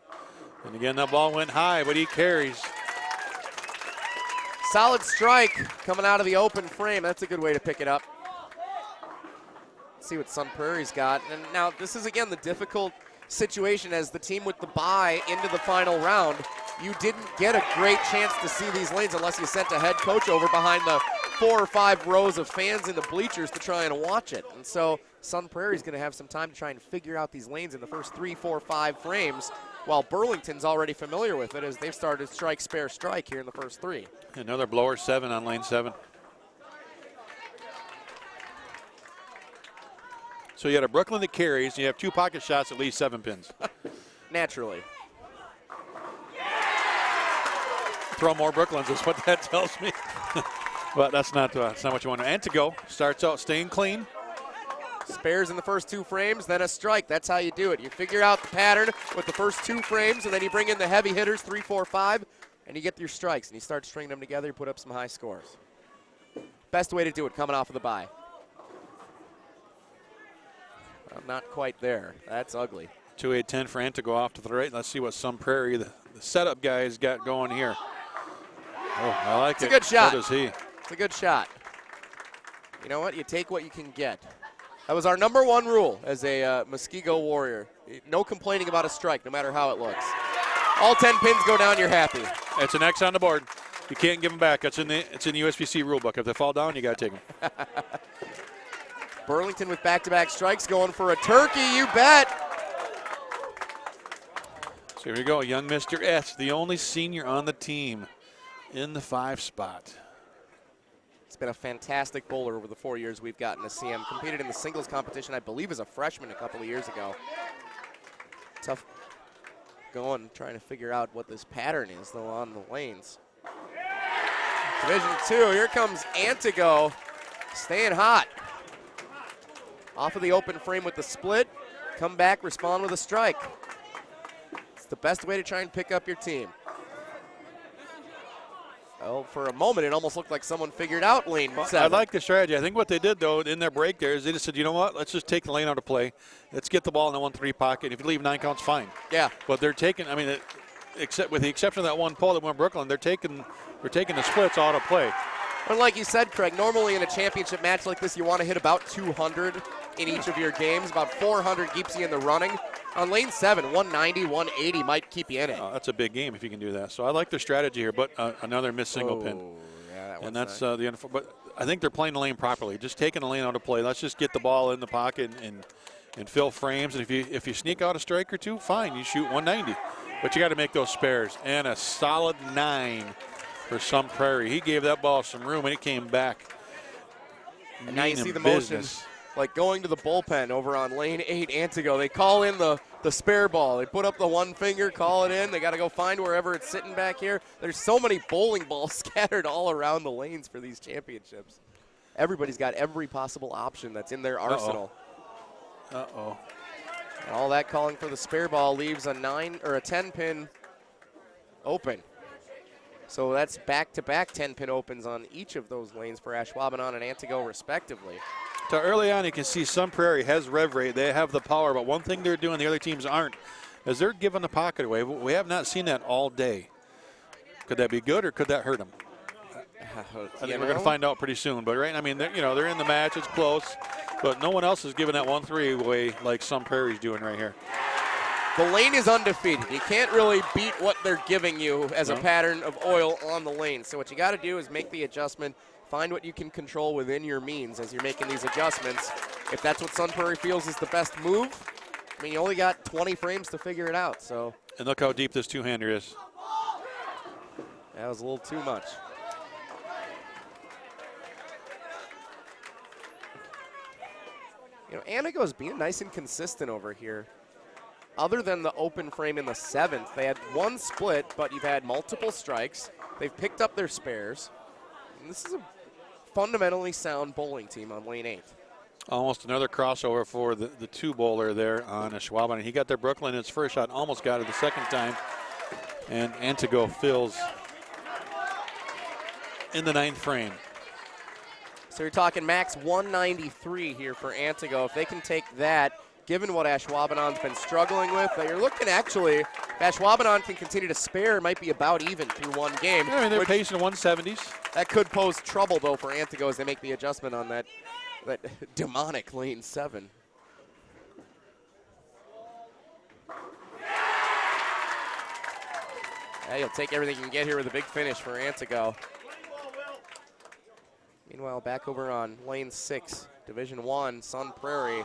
And again, that ball went high, but he carries. Solid strike coming out of the open frame. That's a good way to pick it up. Let's see what Sun Prairie's got. And now this is, again, the difficult situation as the team with the bye into the final round. You didn't get a great chance to see these lanes unless you sent a head coach over behind the 4 or 5 rows of fans in the bleachers to try and watch it. And so Sun Prairie's going to have some time to try and figure out these lanes in the first 3, 4, 5 frames, while Burlington's already familiar with it as they've started strike, spare, strike here in the first 3. Another blower 7 on lane 7. So you had a Brooklyn that carries, and you have 2 pocket shots at least 7 pins. Naturally. Throw more Brooklyns is what that tells me. But that's not what you want. And to go, starts out staying clean. Spares in the first 2 frames, then a strike. That's how you do it. You figure out the pattern with the first 2 frames, and then you bring in the heavy hitters, 3, 4, 5, and you get your strikes, and you start stringing them together, you put up some high scores. Best way to do it coming off of the bye. Well, not quite there. That's ugly. 2-8-10 for Ant to go off to the right. Let's see what Sun Prairie, the setup guys, got going here. Oh, I like it. It's a good shot. So does he. It's a good shot. You know what? You take what you can get. That was our number 1 rule as a Muskego Warrior. No complaining about a strike, no matter how it looks. All 10 pins go down, you're happy. It's an X on the board. You can't give them back. It's in the USBC rule book. If they fall down, you got to take them. Burlington with back-to-back strikes going for a turkey, you bet. So here we go. Young Mr. S, the only senior on the team in the 5 spot. He's been a fantastic bowler over the 4 years we've gotten to see him. Competed in the singles competition, I believe, as a freshman a couple of years ago. Tough going, trying to figure out what this pattern is, though, on the lanes. Division 2, here comes Antigo, staying hot. Off of the open frame with the split, come back, respond with a strike. It's the best way to try and pick up your team. Well, for a moment, it almost looked like someone figured out lane 7. I like the strategy. I think what they did, though, in their break there is they just said, you know what, let's just take the lane out of play. Let's get the ball in the 1-3 pocket. If you leave 9 counts, fine. Yeah. But they're taking, I mean, except with the exception of that one pole that went Brooklyn, they're taking the splits out of play. And like you said, Craig, normally in a championship match like this, you want to hit about 200 in each of your games. About 400 keeps you in the running. On lane 7, 190, 180 might keep you in it. That's a big game if you can do that. So I like their strategy here, but another missed single pin. Yeah, And that's the end. But I think they're playing the lane properly. Just taking the lane out of play. Let's just get the ball in the pocket and fill frames. And if you sneak out a strike or 2, fine, you shoot 190. But you got to make those spares. And a solid 9 for Sun Prairie. He gave that ball some room and it came back. And now you see the motion, like going to the bullpen over on lane 8, Antigo. They call in the spare ball. They put up the one finger, call it in. They got to go find wherever it's sitting back here. There's so many bowling balls scattered all around the lanes for these championships. Everybody's got every possible option that's in their arsenal. Uh-oh. And all that calling for the spare ball leaves a 9 or a 10 pin open. So that's back-to-back 10-pin opens on each of those lanes for Ashwaubenon and Antigo, respectively. So early on, you can see Sun Prairie has rev rate. They have the power, but one thing they're doing the other teams aren't is they're giving the pocket away. We have not seen that all day. Could that be good or could that hurt them? I think we're going to find out pretty soon. But right, I mean, they're in the match. It's close, but no one else is giving that 1-3 away like Sun Prairie's doing right here. The lane is undefeated. You can't really beat what they're giving you as a pattern of oil on the lane. So what you got to do is make the adjustment, find what you can control within your means as you're making these adjustments. If that's what Sun Prairie feels is the best move, I mean, you only got 20 frames to figure it out. So. And look how deep this two-hander is. That was a little too much. You know, Antigo's being nice and consistent over here. Other than the open frame in the 7th, they had one split, but you've had multiple strikes. They've picked up their spares. And this is a fundamentally sound bowling team on lane 8. Almost another crossover for the 2 bowler there on Ashwaubenon. He got there Brooklyn in his first shot, almost got it the second time. And Antigo fills in the 9th frame. So you're talking max 193 here for Antigo. If they can take that, given what Ashwaubenon's been struggling with, you're looking actually, if Ashwaubenon can continue to spare, it might be about even through one game. Yeah, I mean, they're pacing 170s. That could pose trouble, though, for Antigo as they make the adjustment on that demonic lane 7. Yeah, you'll take everything you can get here with a big finish for Antigo. Meanwhile, back over on lane 6, Division 1, Sun Prairie.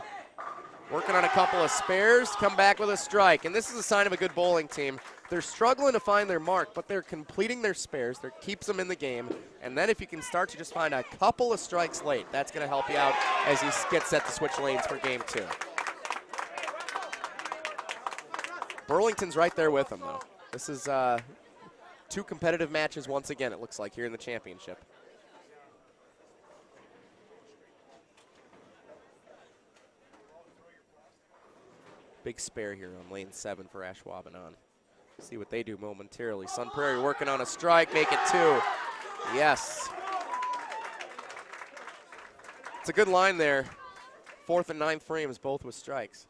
Working on a couple of spares, come back with a strike. And this is a sign of a good bowling team. They're struggling to find their mark, but they're completing their spares. That keeps them in the game. And then if you can start to just find a couple of strikes late, that's going to help you out as you get set to switch lanes for game 2. Burlington's right there with them, though. This is 2 competitive matches once again, it looks like, here in the championship. Big spare here on lane 7 for Ashwaubenon. See what they do momentarily. Sun Prairie working on a strike, make it 2. Yes. It's a good line there. 4th and 9th frames, both with strikes.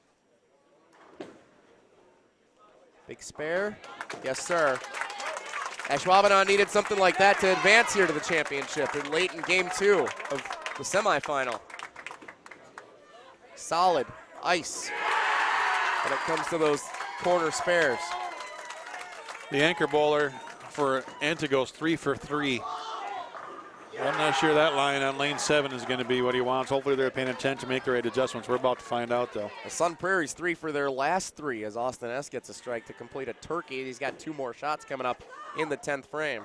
Big spare. Yes, sir. Ashwaubenon needed something like that to advance here to the championship and late in game 2 of the semifinal. Solid ice when it comes to those corner spares. The anchor bowler for Antigo's 3 for 3. I'm not sure that line on lane 7 is going to be what he wants. Hopefully they're paying attention to make the right adjustments. We're about to find out, though. The Sun Prairie's 3 for their last 3 as Austin S. gets a strike to complete a turkey. He's got 2 more shots coming up in the 10th frame.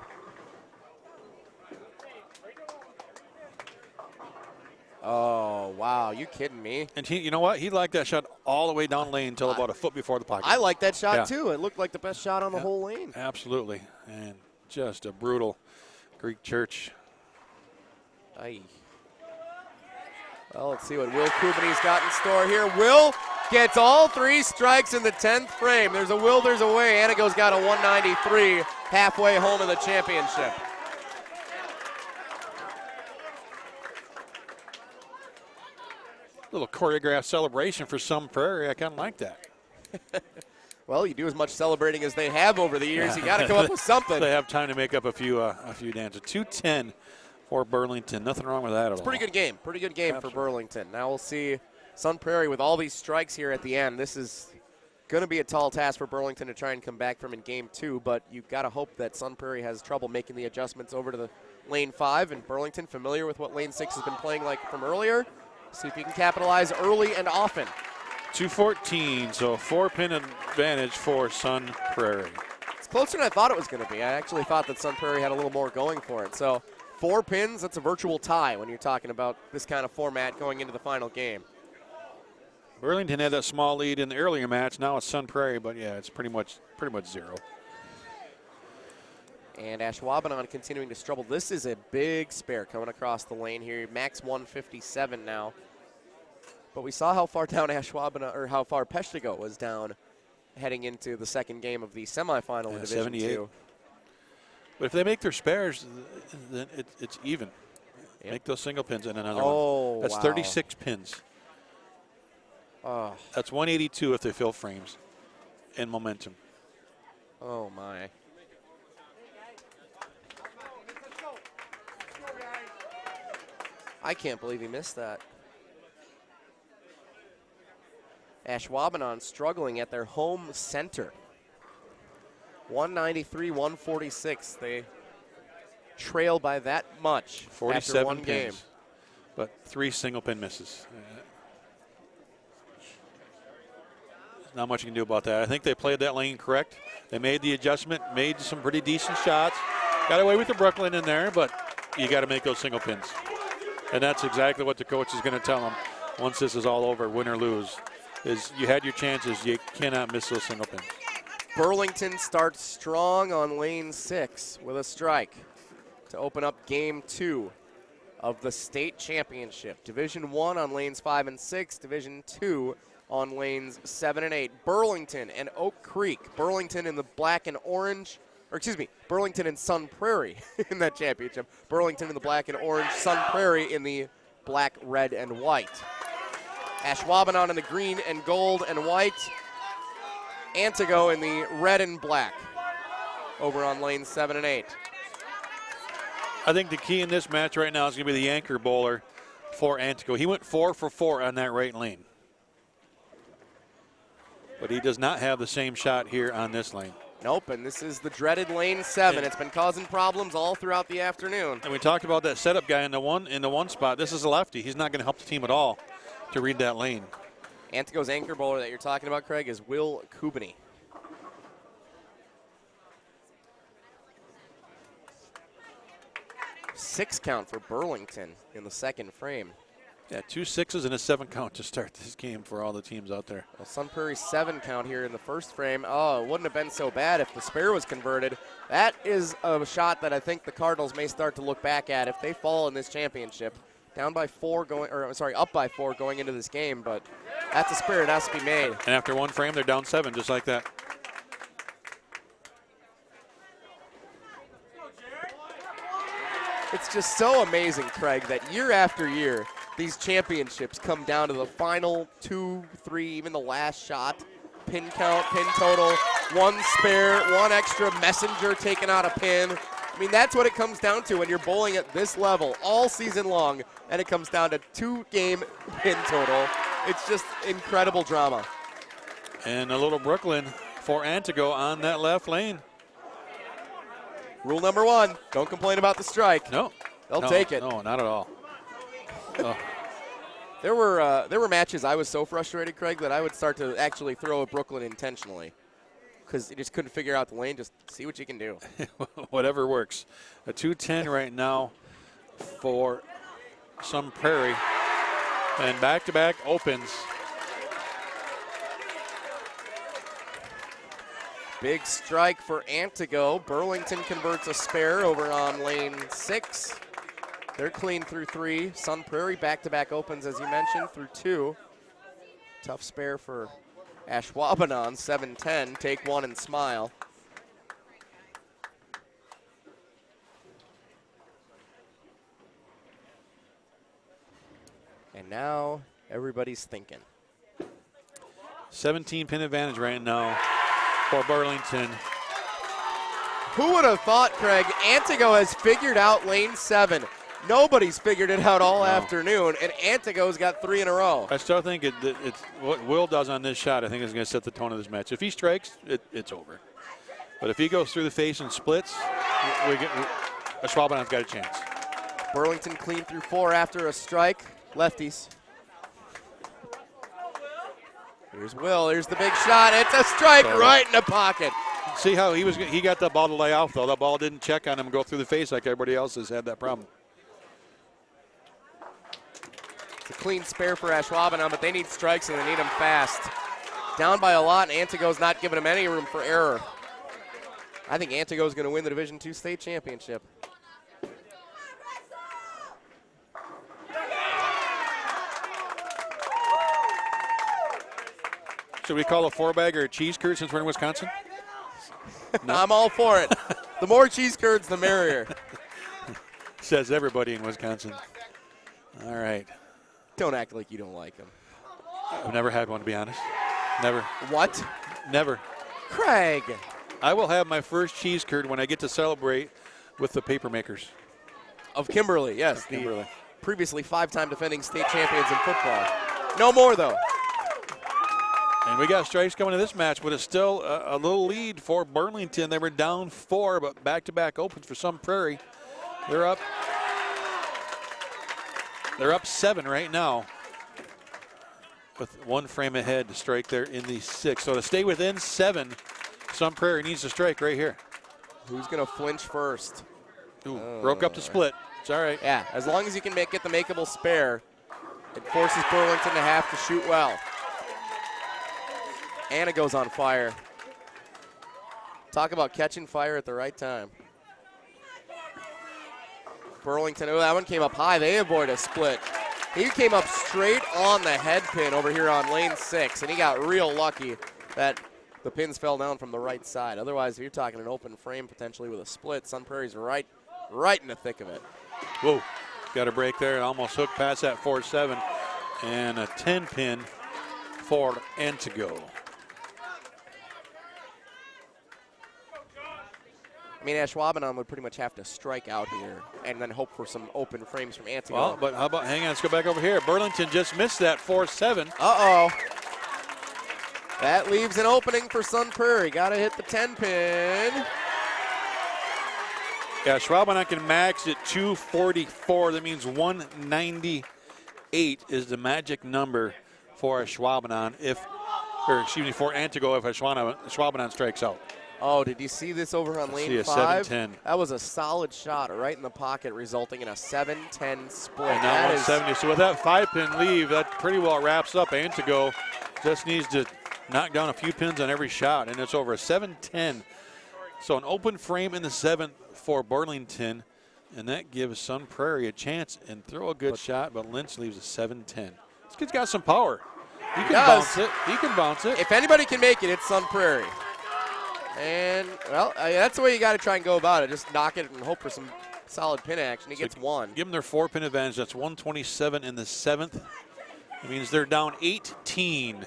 Oh, wow. You kidding me? And you know what? He liked that shot all the way down lane until about a foot before the pocket. I like that shot, Yeah. too. It looked like the best shot on the whole lane. Absolutely. And just a brutal Greek church. Aye. Well, let's see what Will Kubany's got in store here. Will gets all 3 strikes in the 10th frame. There's a will, there's a way. Antigo's got a 193 halfway home in the championship. Little choreographed celebration for Sun Prairie. I kind of like that. Well, you do as much celebrating as they have over the years. You got to come up with something. They have time to make up a few dances. 210 for Burlington. Nothing wrong with that at all. It's a pretty good game. Pretty good game for Burlington. Now we'll see Sun Prairie with all these strikes here at the end. This is going to be a tall task for Burlington to try and come back from in game 2, but you've got to hope that Sun Prairie has trouble making the adjustments over to the lane 5, and Burlington familiar with what lane 6 has been playing like from earlier. See if you can capitalize early and often. 214, so a 4-pin advantage for Sun Prairie. It's closer than I thought it was going to be. I actually thought that Sun Prairie had a little more going for it. So 4 pins, that's a virtual tie when you're talking about this kind of format going into the final game. Burlington had that small lead in the earlier match. Now it's Sun Prairie, but yeah, it's pretty much 0. And Ashwaubenon continuing to struggle. This is a big spare coming across the lane here. Max 157 now. But we saw how far down Ashwaubenon, or how far Peshtigo was down heading into the second game of the semifinal in Division 2. But if they make their spares, then it's even. Yep. Make those single pins and another one. That's 36 pins. Oh. That's 182 if they fill frames and momentum. Oh, my. I can't believe he missed that. Ashwaubenon struggling at their home center. 193-146. They trail by that much 47 after one pins, game. but 3 single pin misses. Not much you can do about that. I think they played that lane correct. They made the adjustment, made some pretty decent shots. Got away with the Brooklyn in there, but you got to make those single pins. And that's exactly what the coach is going to tell them once this is all over, win or lose, is you had your chances. You cannot miss those single pins. Burlington starts strong on lane 6 with a strike to open up game 2 of the state championship. Division 1 on lanes 5 and 6, Division 2 on lanes 7 and 8. Burlington and Oak Creek. Burlington in the black and orange, or excuse me, Burlington and Sun Prairie in that championship. Burlington in the black and orange, Sun Prairie in the black, red, and white. Ashwaubenon in the green and gold and white. Antigo in the red and black over on lanes 7 and 8. I think the key in this match right now is going to be the anchor bowler for Antigo. He went 4 for 4 on that right lane. But he does not have the same shot here on this lane. Nope, and this is the dreaded lane 7. It's been causing problems all throughout the afternoon. And we talked about that setup guy in the one spot. This is a lefty. He's not going to help the team at all to read that lane. Antigo's anchor bowler that you're talking about, Craig, is Will Kubany. Six count for Burlington in the second frame. Yeah, 2 6s and a 7 count to start this game for all the teams out there. Well, Sun Prairie's 7 count here in the first frame. Oh, it wouldn't have been so bad if the spare was converted. That is a shot that I think the Cardinals may start to look back at if they fall in this championship. Down by 4 going, or sorry, up by 4 going into this game, but that's a spare. It has to be made. And after one frame, they're down 7, just like that. It's just so amazing, Craig, that year after year, these championships come down to the final 2, 3, even the last shot. Pin count, pin total, 1 spare, 1 extra messenger taking out a pin. I mean, that's what it comes down to when you're bowling at this level all season long, and it comes down to 2-game pin total. It's just incredible drama. And a little Brooklyn for Antigo on that left lane. Rule number 1, don't complain about the strike. No. They'll take it. No, not at all. Oh. There were matches I was so frustrated, Craig, that I would start to actually throw a Brooklyn intentionally because you just couldn't figure out the lane. Just see what you can do. Whatever works. A 210 right now for Sun Prairie. And back-to-back opens. Big strike for Antigo. Burlington converts a spare over on lane 6. They're clean through 3. Sun Prairie back-to-back opens, as you mentioned, through 2. Tough spare for Ashwaubenon, 7-10. Take 1 and smile. And now everybody's thinking. 17 pin advantage right now for Burlington. Who would have thought, Craig, Antigo has figured out lane 7. Nobody's figured it out all afternoon, and Antigo's got 3 in a row. I still think it's what Will does on this shot, I think is going to set the tone of this match. If he strikes, it's over. But if he goes through the face and splits, Ashwaubenon's got a chance. Burlington clean through 4 after a strike. Lefties. Here's Will. Here's the big shot. It's a strike right in the pocket. See how he got the ball to lay off, though. That ball didn't check on him and go through the face like everybody else has had that problem. It's a clean spare for Ashwaubenon, but they need strikes and they need them fast. Down by a lot, and Antigo's not giving them any room for error. I think Antigo's going to win the Division II state championship. Should we call a 4-bagger a cheese curd since we're in Wisconsin? No. I'm all for it. The more cheese curds, the merrier. Says everybody in Wisconsin. All right. Don't act like you don't like them. I've never had one, to be honest. Never. What? Never. Craig. I will have my first cheese curd when I get to celebrate with the paper makers. Of Kimberly, yes. Of Kimberly. The previously 5-time defending state champions in football. No more, though. And we got strikes coming to this match, but it's still a little lead for Burlington. They were down 4, but back-to-back opens for Sun Prairie. They're up 7 right now with 1 frame ahead to strike there in the 6th. So to stay within 7, Sun Prairie needs to strike right here. Who's going to flinch first? Ooh, broke up the split. It's all right. Yeah, as long as you can get the makeable spare, it forces Burlington to have to shoot well. Anna goes on fire. Talk about catching fire at the right time. Burlington, oh, that one came up high. They avoid a split. He came up straight on the head pin over here on lane 6, and he got real lucky that the pins fell down from the right side. Otherwise, if you're talking an open frame potentially with a split, Sun Prairie's right in the thick of it. Whoa, got a break there and almost hooked past that 4-7. And a 10-pin for Antigo. I mean, Ashwaubenon would pretty much have to strike out here and then hope for some open frames from Antigo. Well, but how about, hang on, let's go back over here. Burlington just missed that 4-7. Uh-oh. That leaves an opening for Sun Prairie. Got to hit the 10-pin. Yeah, Ashwaubenon can max at 244. That means 198 is the magic number for Ashwaubenon for Antigo if Ashwaubenon strikes out. Oh, did you see this over on lane 5? That was a solid shot right in the pocket, resulting in a 7-10 split. And now 170. So with that 5-pin leave, that pretty well wraps up. Antigo just needs to knock down a few pins on every shot, and it's over a 7-10. So an open frame in the 7th for Burlington, and that gives Sun Prairie a chance and throw a good shot, but Lynch leaves a 7-10. This kid's got some power. He can bounce it. He can bounce it. If anybody can make it, it's Sun Prairie. And, well, that's the way you got to try and go about it. Just knock it and hope for some solid pin action. He gets one. Give them their 4-pin advantage. That's 127 in the 7th. It means they're down 18.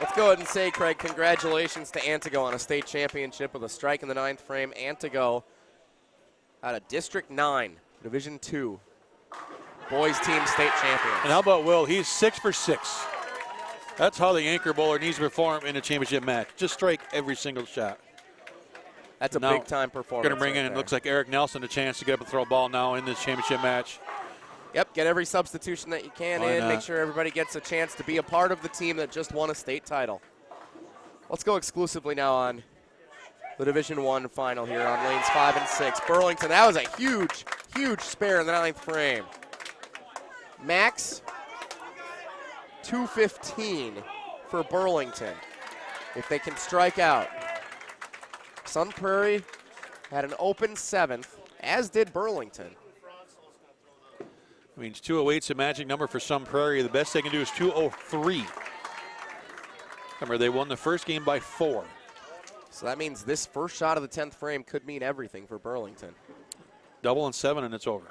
Let's go ahead and say, Craig, congratulations to Antigo on a state championship with a strike in the 9th frame. Antigo out of District 9, Division 2, boys team state champion. And how about Will? He's 6 for 6. That's how the anchor bowler needs to perform in a championship match. Just strike every single shot. That's a big-time performance. Going to bring in, it looks like Eric Nelson, a chance to get up and throw a ball now in this championship match. Yep, get every substitution that you can in. Make sure everybody gets a chance to be a part of the team that just won a state title. Let's go exclusively now on the Division I final here on lanes 5 and 6. Burlington, that was a huge, huge spare in the 9th frame. Max 215 for Burlington if they can strike out. Sun Prairie had an open 7th, as did Burlington. It means 208's a magic number for Sun Prairie. The best they can do is 203. Remember, they won the first game by 4. So that means this first shot of the 10th frame could mean everything for Burlington. Double and 7, and it's over.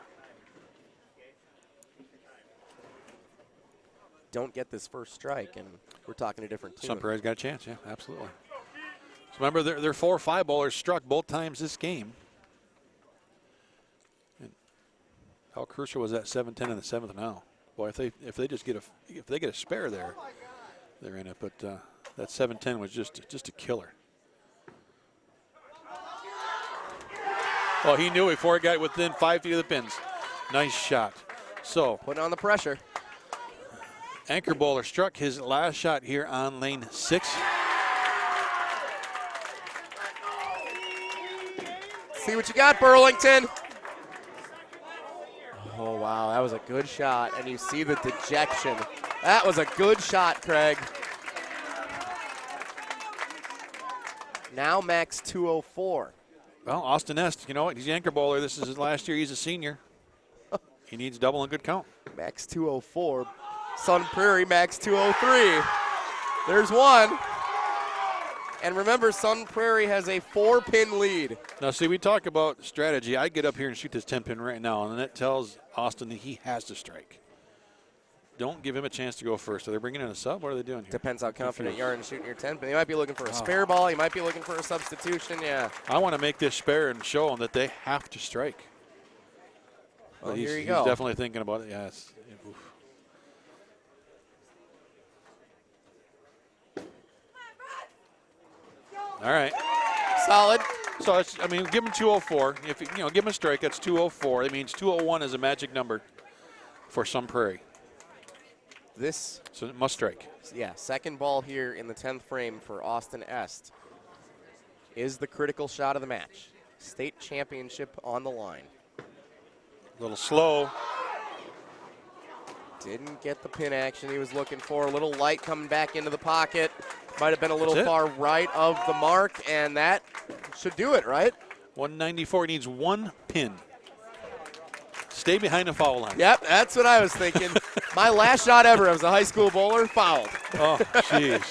Don't get this first strike, and we're talking a different tune. Sun Prairie's got a chance, yeah, absolutely. So remember, their 4 or 5 bowlers struck both times this game. And how crucial was that 7-10 in the 7th now? Boy, if they just get a spare there, they're in it. But that 7-10 was just a killer. Well, he knew it before it got within 5 feet of the pins. Nice shot. So putting on the pressure. Anchor bowler struck his last shot here on lane 6. See what you got, Burlington. Oh, wow, that was a good shot, and you see the dejection. That was a good shot, Craig. Now max 204. Well, Austin Est, you know what? He's the anchor bowler. This is his last year. He's a senior. He needs double and good count. Max 204. Sun Prairie max 203. There's one. And remember, Sun Prairie has a 4-pin lead. Now, see, we talk about strategy. I get up here and shoot this 10-pin right now, and that tells Austin that he has to strike. Don't give him a chance to go first. Are they bringing in a sub? What are they doing here? Depends how confident you are in shooting your 10-pin. You might be looking for a spare ball. You might be looking for a substitution. Yeah. I want to make this spare and show them that they have to strike. Well, he's, here you go. He's definitely thinking about it. Yes. Oof. All right. Solid. So it's, I mean, give him 204. If give him a strike, that's 204. It means 201 is a magic number for Sun Prairie. So it must strike. Yeah, second ball here in the 10th frame for Austin Est is the critical shot of the match. State championship on the line. A little slow. Didn't get the pin action he was looking for. A little light coming back into the pocket. Might have been a little far right of the mark, and that should do it, right? 194 needs 1 pin. Stay behind the foul line. Yep, that's what I was thinking. My last shot ever as a high school bowler, fouled. Oh, jeez.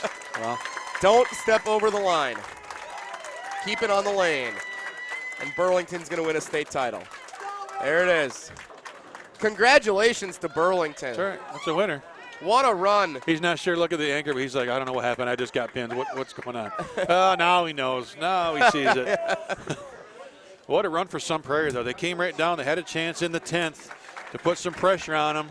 Well, Don't step over the line. Keep it on the lane. And Burlington's going to win a state title. There it is. Congratulations to Burlington. that's all right. That's a winner. What a run. He's not sure. Look at the anchor, but he's like, I don't know what happened. I just got pinned. What's going on? Oh, now he knows. Now he sees it. What a run for Sun Prairie, though. They came right down. They had a chance in the 10th to put some pressure on them.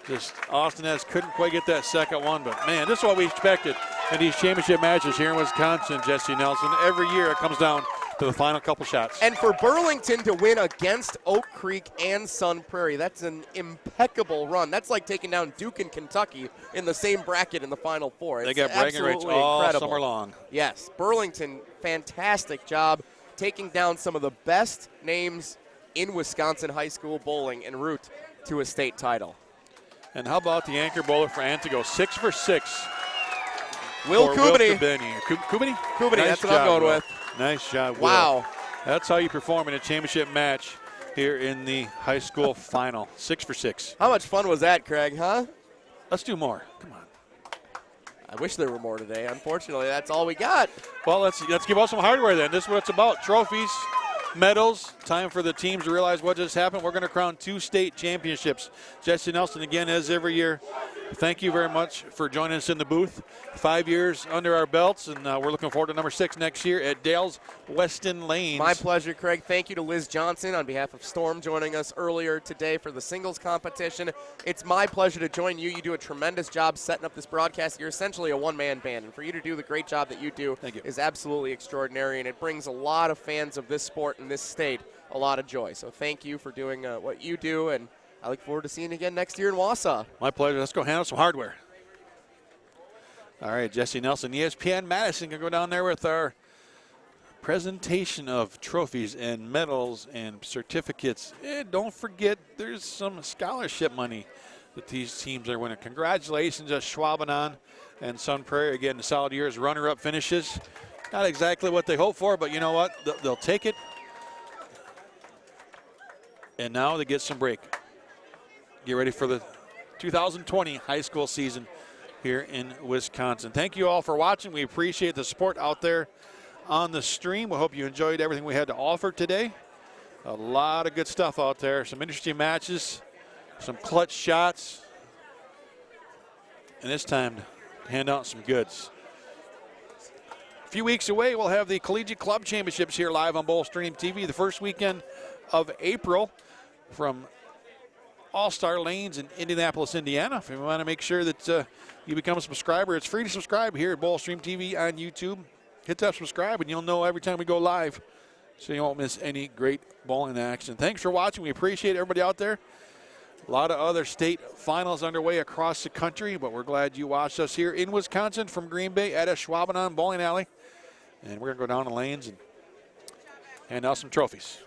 Just Austin S. couldn't quite get that second one. But, man, this is what we expected in these championship matches here in Wisconsin, Jesse Nelson. Every year it comes down to the final couple shots. And for Burlington to win against Oak Creek and Sun Prairie, that's an impeccable run. That's like taking down Duke and Kentucky in the same bracket in the Final Four. They got bragging rights all incredible. summer long. Yes, Burlington, fantastic job taking down some of the best names in Wisconsin high school bowling en route to a state title. And how about the anchor bowler for Antigo? 6 for 6. Will Kubany. Kubany? Kubany, Nice that's what I'm job, going Will. with. Nice job, Will. Wow. That's how you perform in a championship match here in the high school final. 6 for 6. How much fun was that, Craig, huh? Let's do more. Come on. I wish there were more today. Unfortunately, that's all we got. Well, let's give out some hardware then. This is what it's about. Trophies, medals. Time for the teams to realize what just happened. We're going to crown 2 state championships. Jesse Nelson, again, as every year, thank you very much for joining us in the booth. 5 years under our belts, and we're looking forward to number 6 next year at Dale's Weston Lanes. My pleasure, Craig. Thank you to Liz Johnson on behalf of Storm joining us earlier today for the singles competition. It's my pleasure to join you. You do a tremendous job setting up this broadcast. You're essentially a one-man band, and for you to do the great job that you do is absolutely extraordinary, and it brings a lot of fans of this sport in this state a lot of joy. So thank you for doing what you do, and I look forward to seeing you again next year in Wausau. My pleasure. Let's go handle some hardware. All right, Jesse Nelson, ESPN Madison, can go down there with our presentation of trophies and medals and certificates. And don't forget, there's some scholarship money that these teams are winning. Congratulations to Ashwaubenon and Sun Prairie. Again, the solid years, runner-up finishes. Not exactly what they hoped for, but you know what? They'll take it. And now they get some break. Get ready for the 2020 high school season here in Wisconsin. Thank you all for watching. We appreciate the support out there on the stream. We hope you enjoyed everything we had to offer today. A lot of good stuff out there. Some interesting matches, some clutch shots, and it's time to hand out some goods. A few weeks away, we'll have the Collegiate Club Championships here live on Bowl Stream TV the first weekend of April from All-Star Lanes in Indianapolis, Indiana. If you want to make sure that you become a subscriber, it's free to subscribe here at Bowl Stream TV on YouTube. Hit that subscribe and you'll know every time we go live so you won't miss any great bowling action. Thanks for watching. We appreciate everybody out there. A lot of other state finals underway across the country, but we're glad you watched us here in Wisconsin from Green Bay at Ashwaubenon Bowling Alley. And we're going to go down the lanes and hand out some trophies.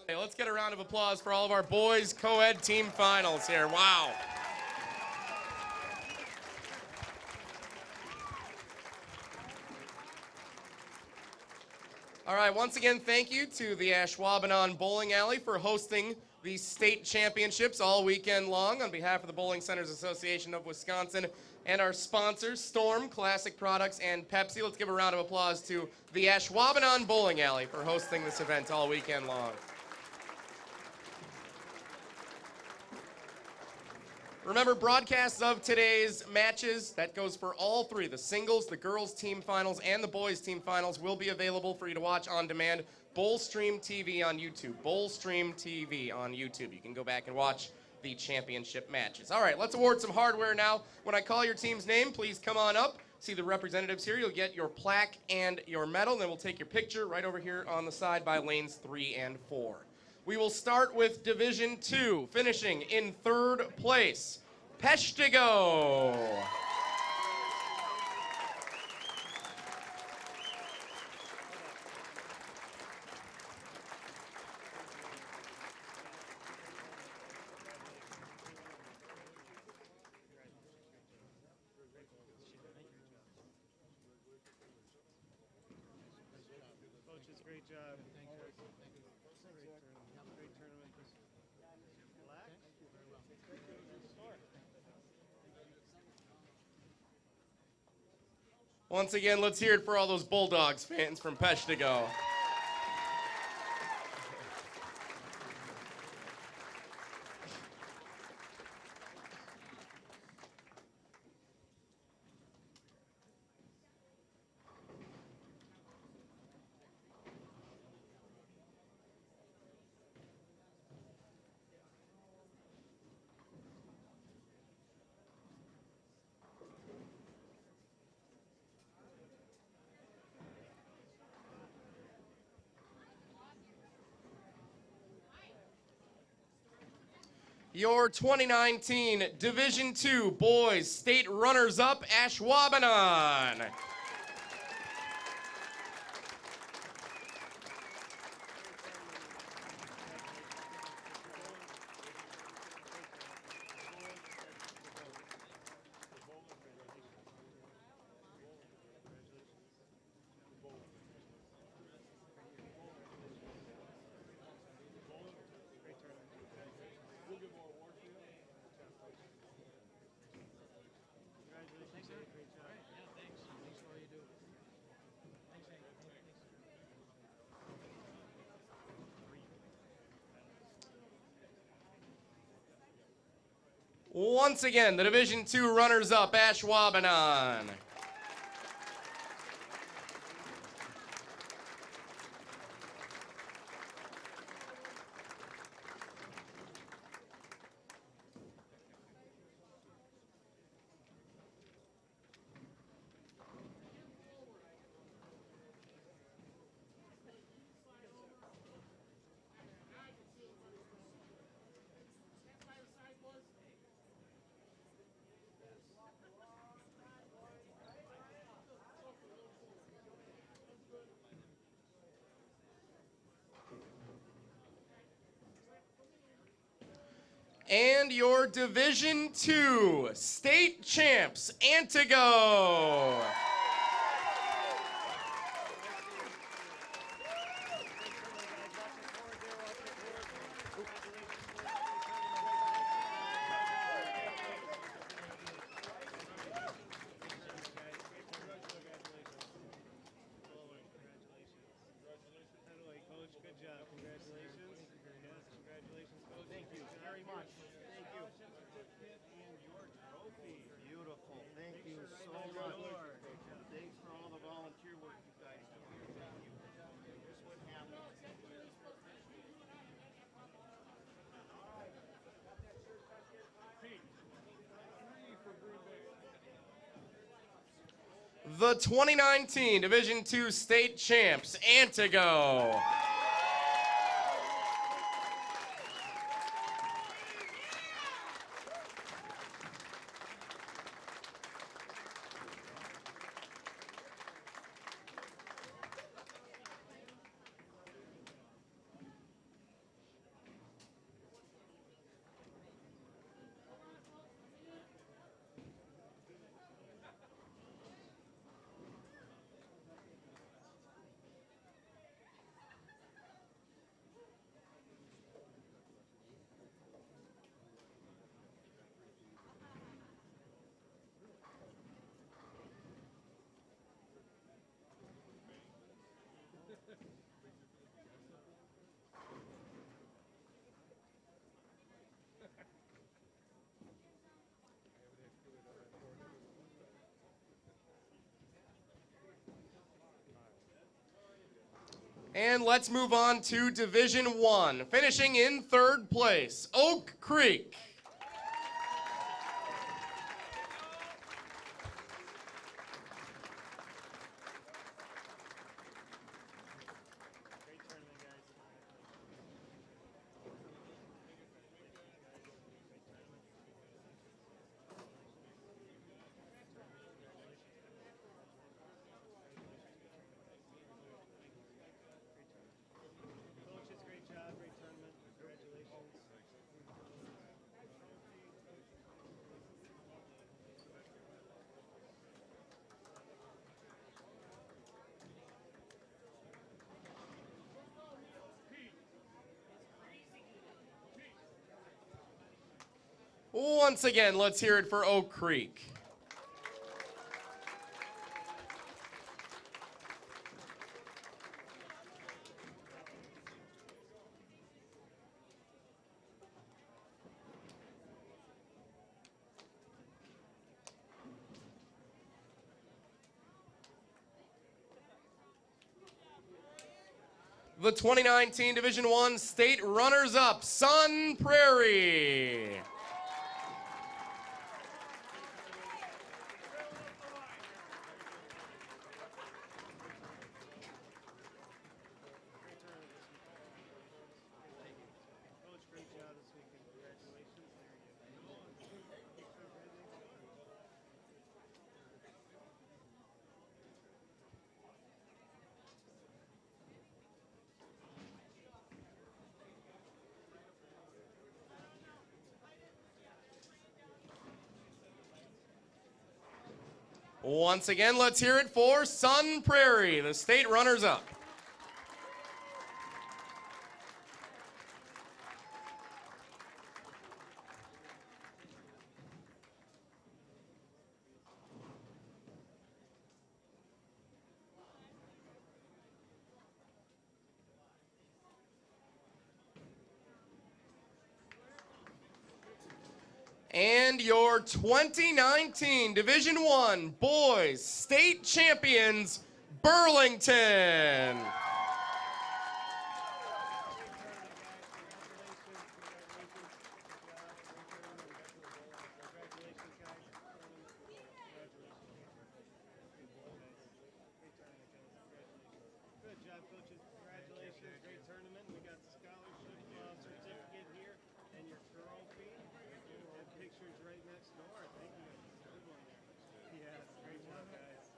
Hey, let's get a round of applause for all of our boys co-ed team finals here. Wow. All right, once again, thank you to the Ashwaubenon Bowling Alley for hosting the state championships all weekend long on behalf of the Bowling Centers Association of Wisconsin and our sponsors, Storm, Classic Products, and Pepsi. Let's give a round of applause to the Ashwaubenon Bowling Alley for hosting this event all weekend long. Remember, broadcasts of today's matches, that goes for all 3, the singles, the girls' team finals, and the boys' team finals, will be available for you to watch on demand. Bowl Stream TV on YouTube. Bowl Stream TV on YouTube. You can go back and watch the championship matches. All right, let's award some hardware now. When I call your team's name, please come on up. See the representatives here. You'll get your plaque and your medal. Then we'll take your picture right over here on the side by lanes 3 and 4. We will start with Division 2, finishing in 3rd place, Peshtigo. Coaches, great job. Thank you. Once again, let's hear it for all those Bulldogs fans from Peshtigo. Your 2019 Division II Boys State Runners-Up, Ashwaubenon. Once again, the Division II runners-up, Ashwaubenon. And your Division II State Champs, Antigo. Beautiful. Thank you so much. Thanks for all the volunteer work you guys do. Thank you. Here's what happened. The 2019 Division II State Champs, Antigo. And let's move on to Division I. Finishing in third place, Oak Creek. Once again, let's hear it for Oak Creek. the 2019 Division I state runners-up, Sun Prairie. Coach, great job this weekend. Congratulations. Once again, let's hear it for Sun Prairie, the state runners-up. And your 2019 Division I Boys State Champions, Burlington. Good job, coaches. Congratulations. Great tournament. We got the scholarship certificate here and your trophy. And pictures right next door. Thank you. Good one there. Yeah, great job, guys.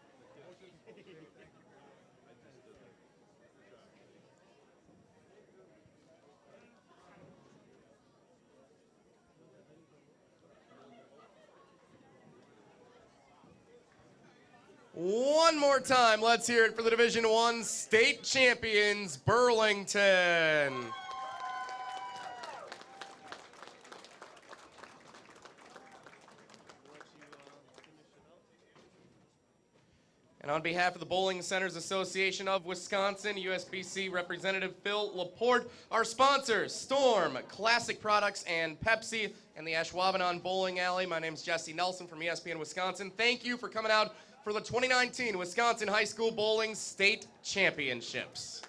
One more time, let's hear it for the Division I State Champions, Burlington. And on behalf of the Bowling Centers Association of Wisconsin, USBC Representative Phil Laporte, our sponsors, Storm, Classic Products, and Pepsi, and the Ashwaubenon Bowling Alley. My name is Jesse Nelson from ESPN Wisconsin. Thank you for coming out for the 2019 Wisconsin High School Bowling State Championships.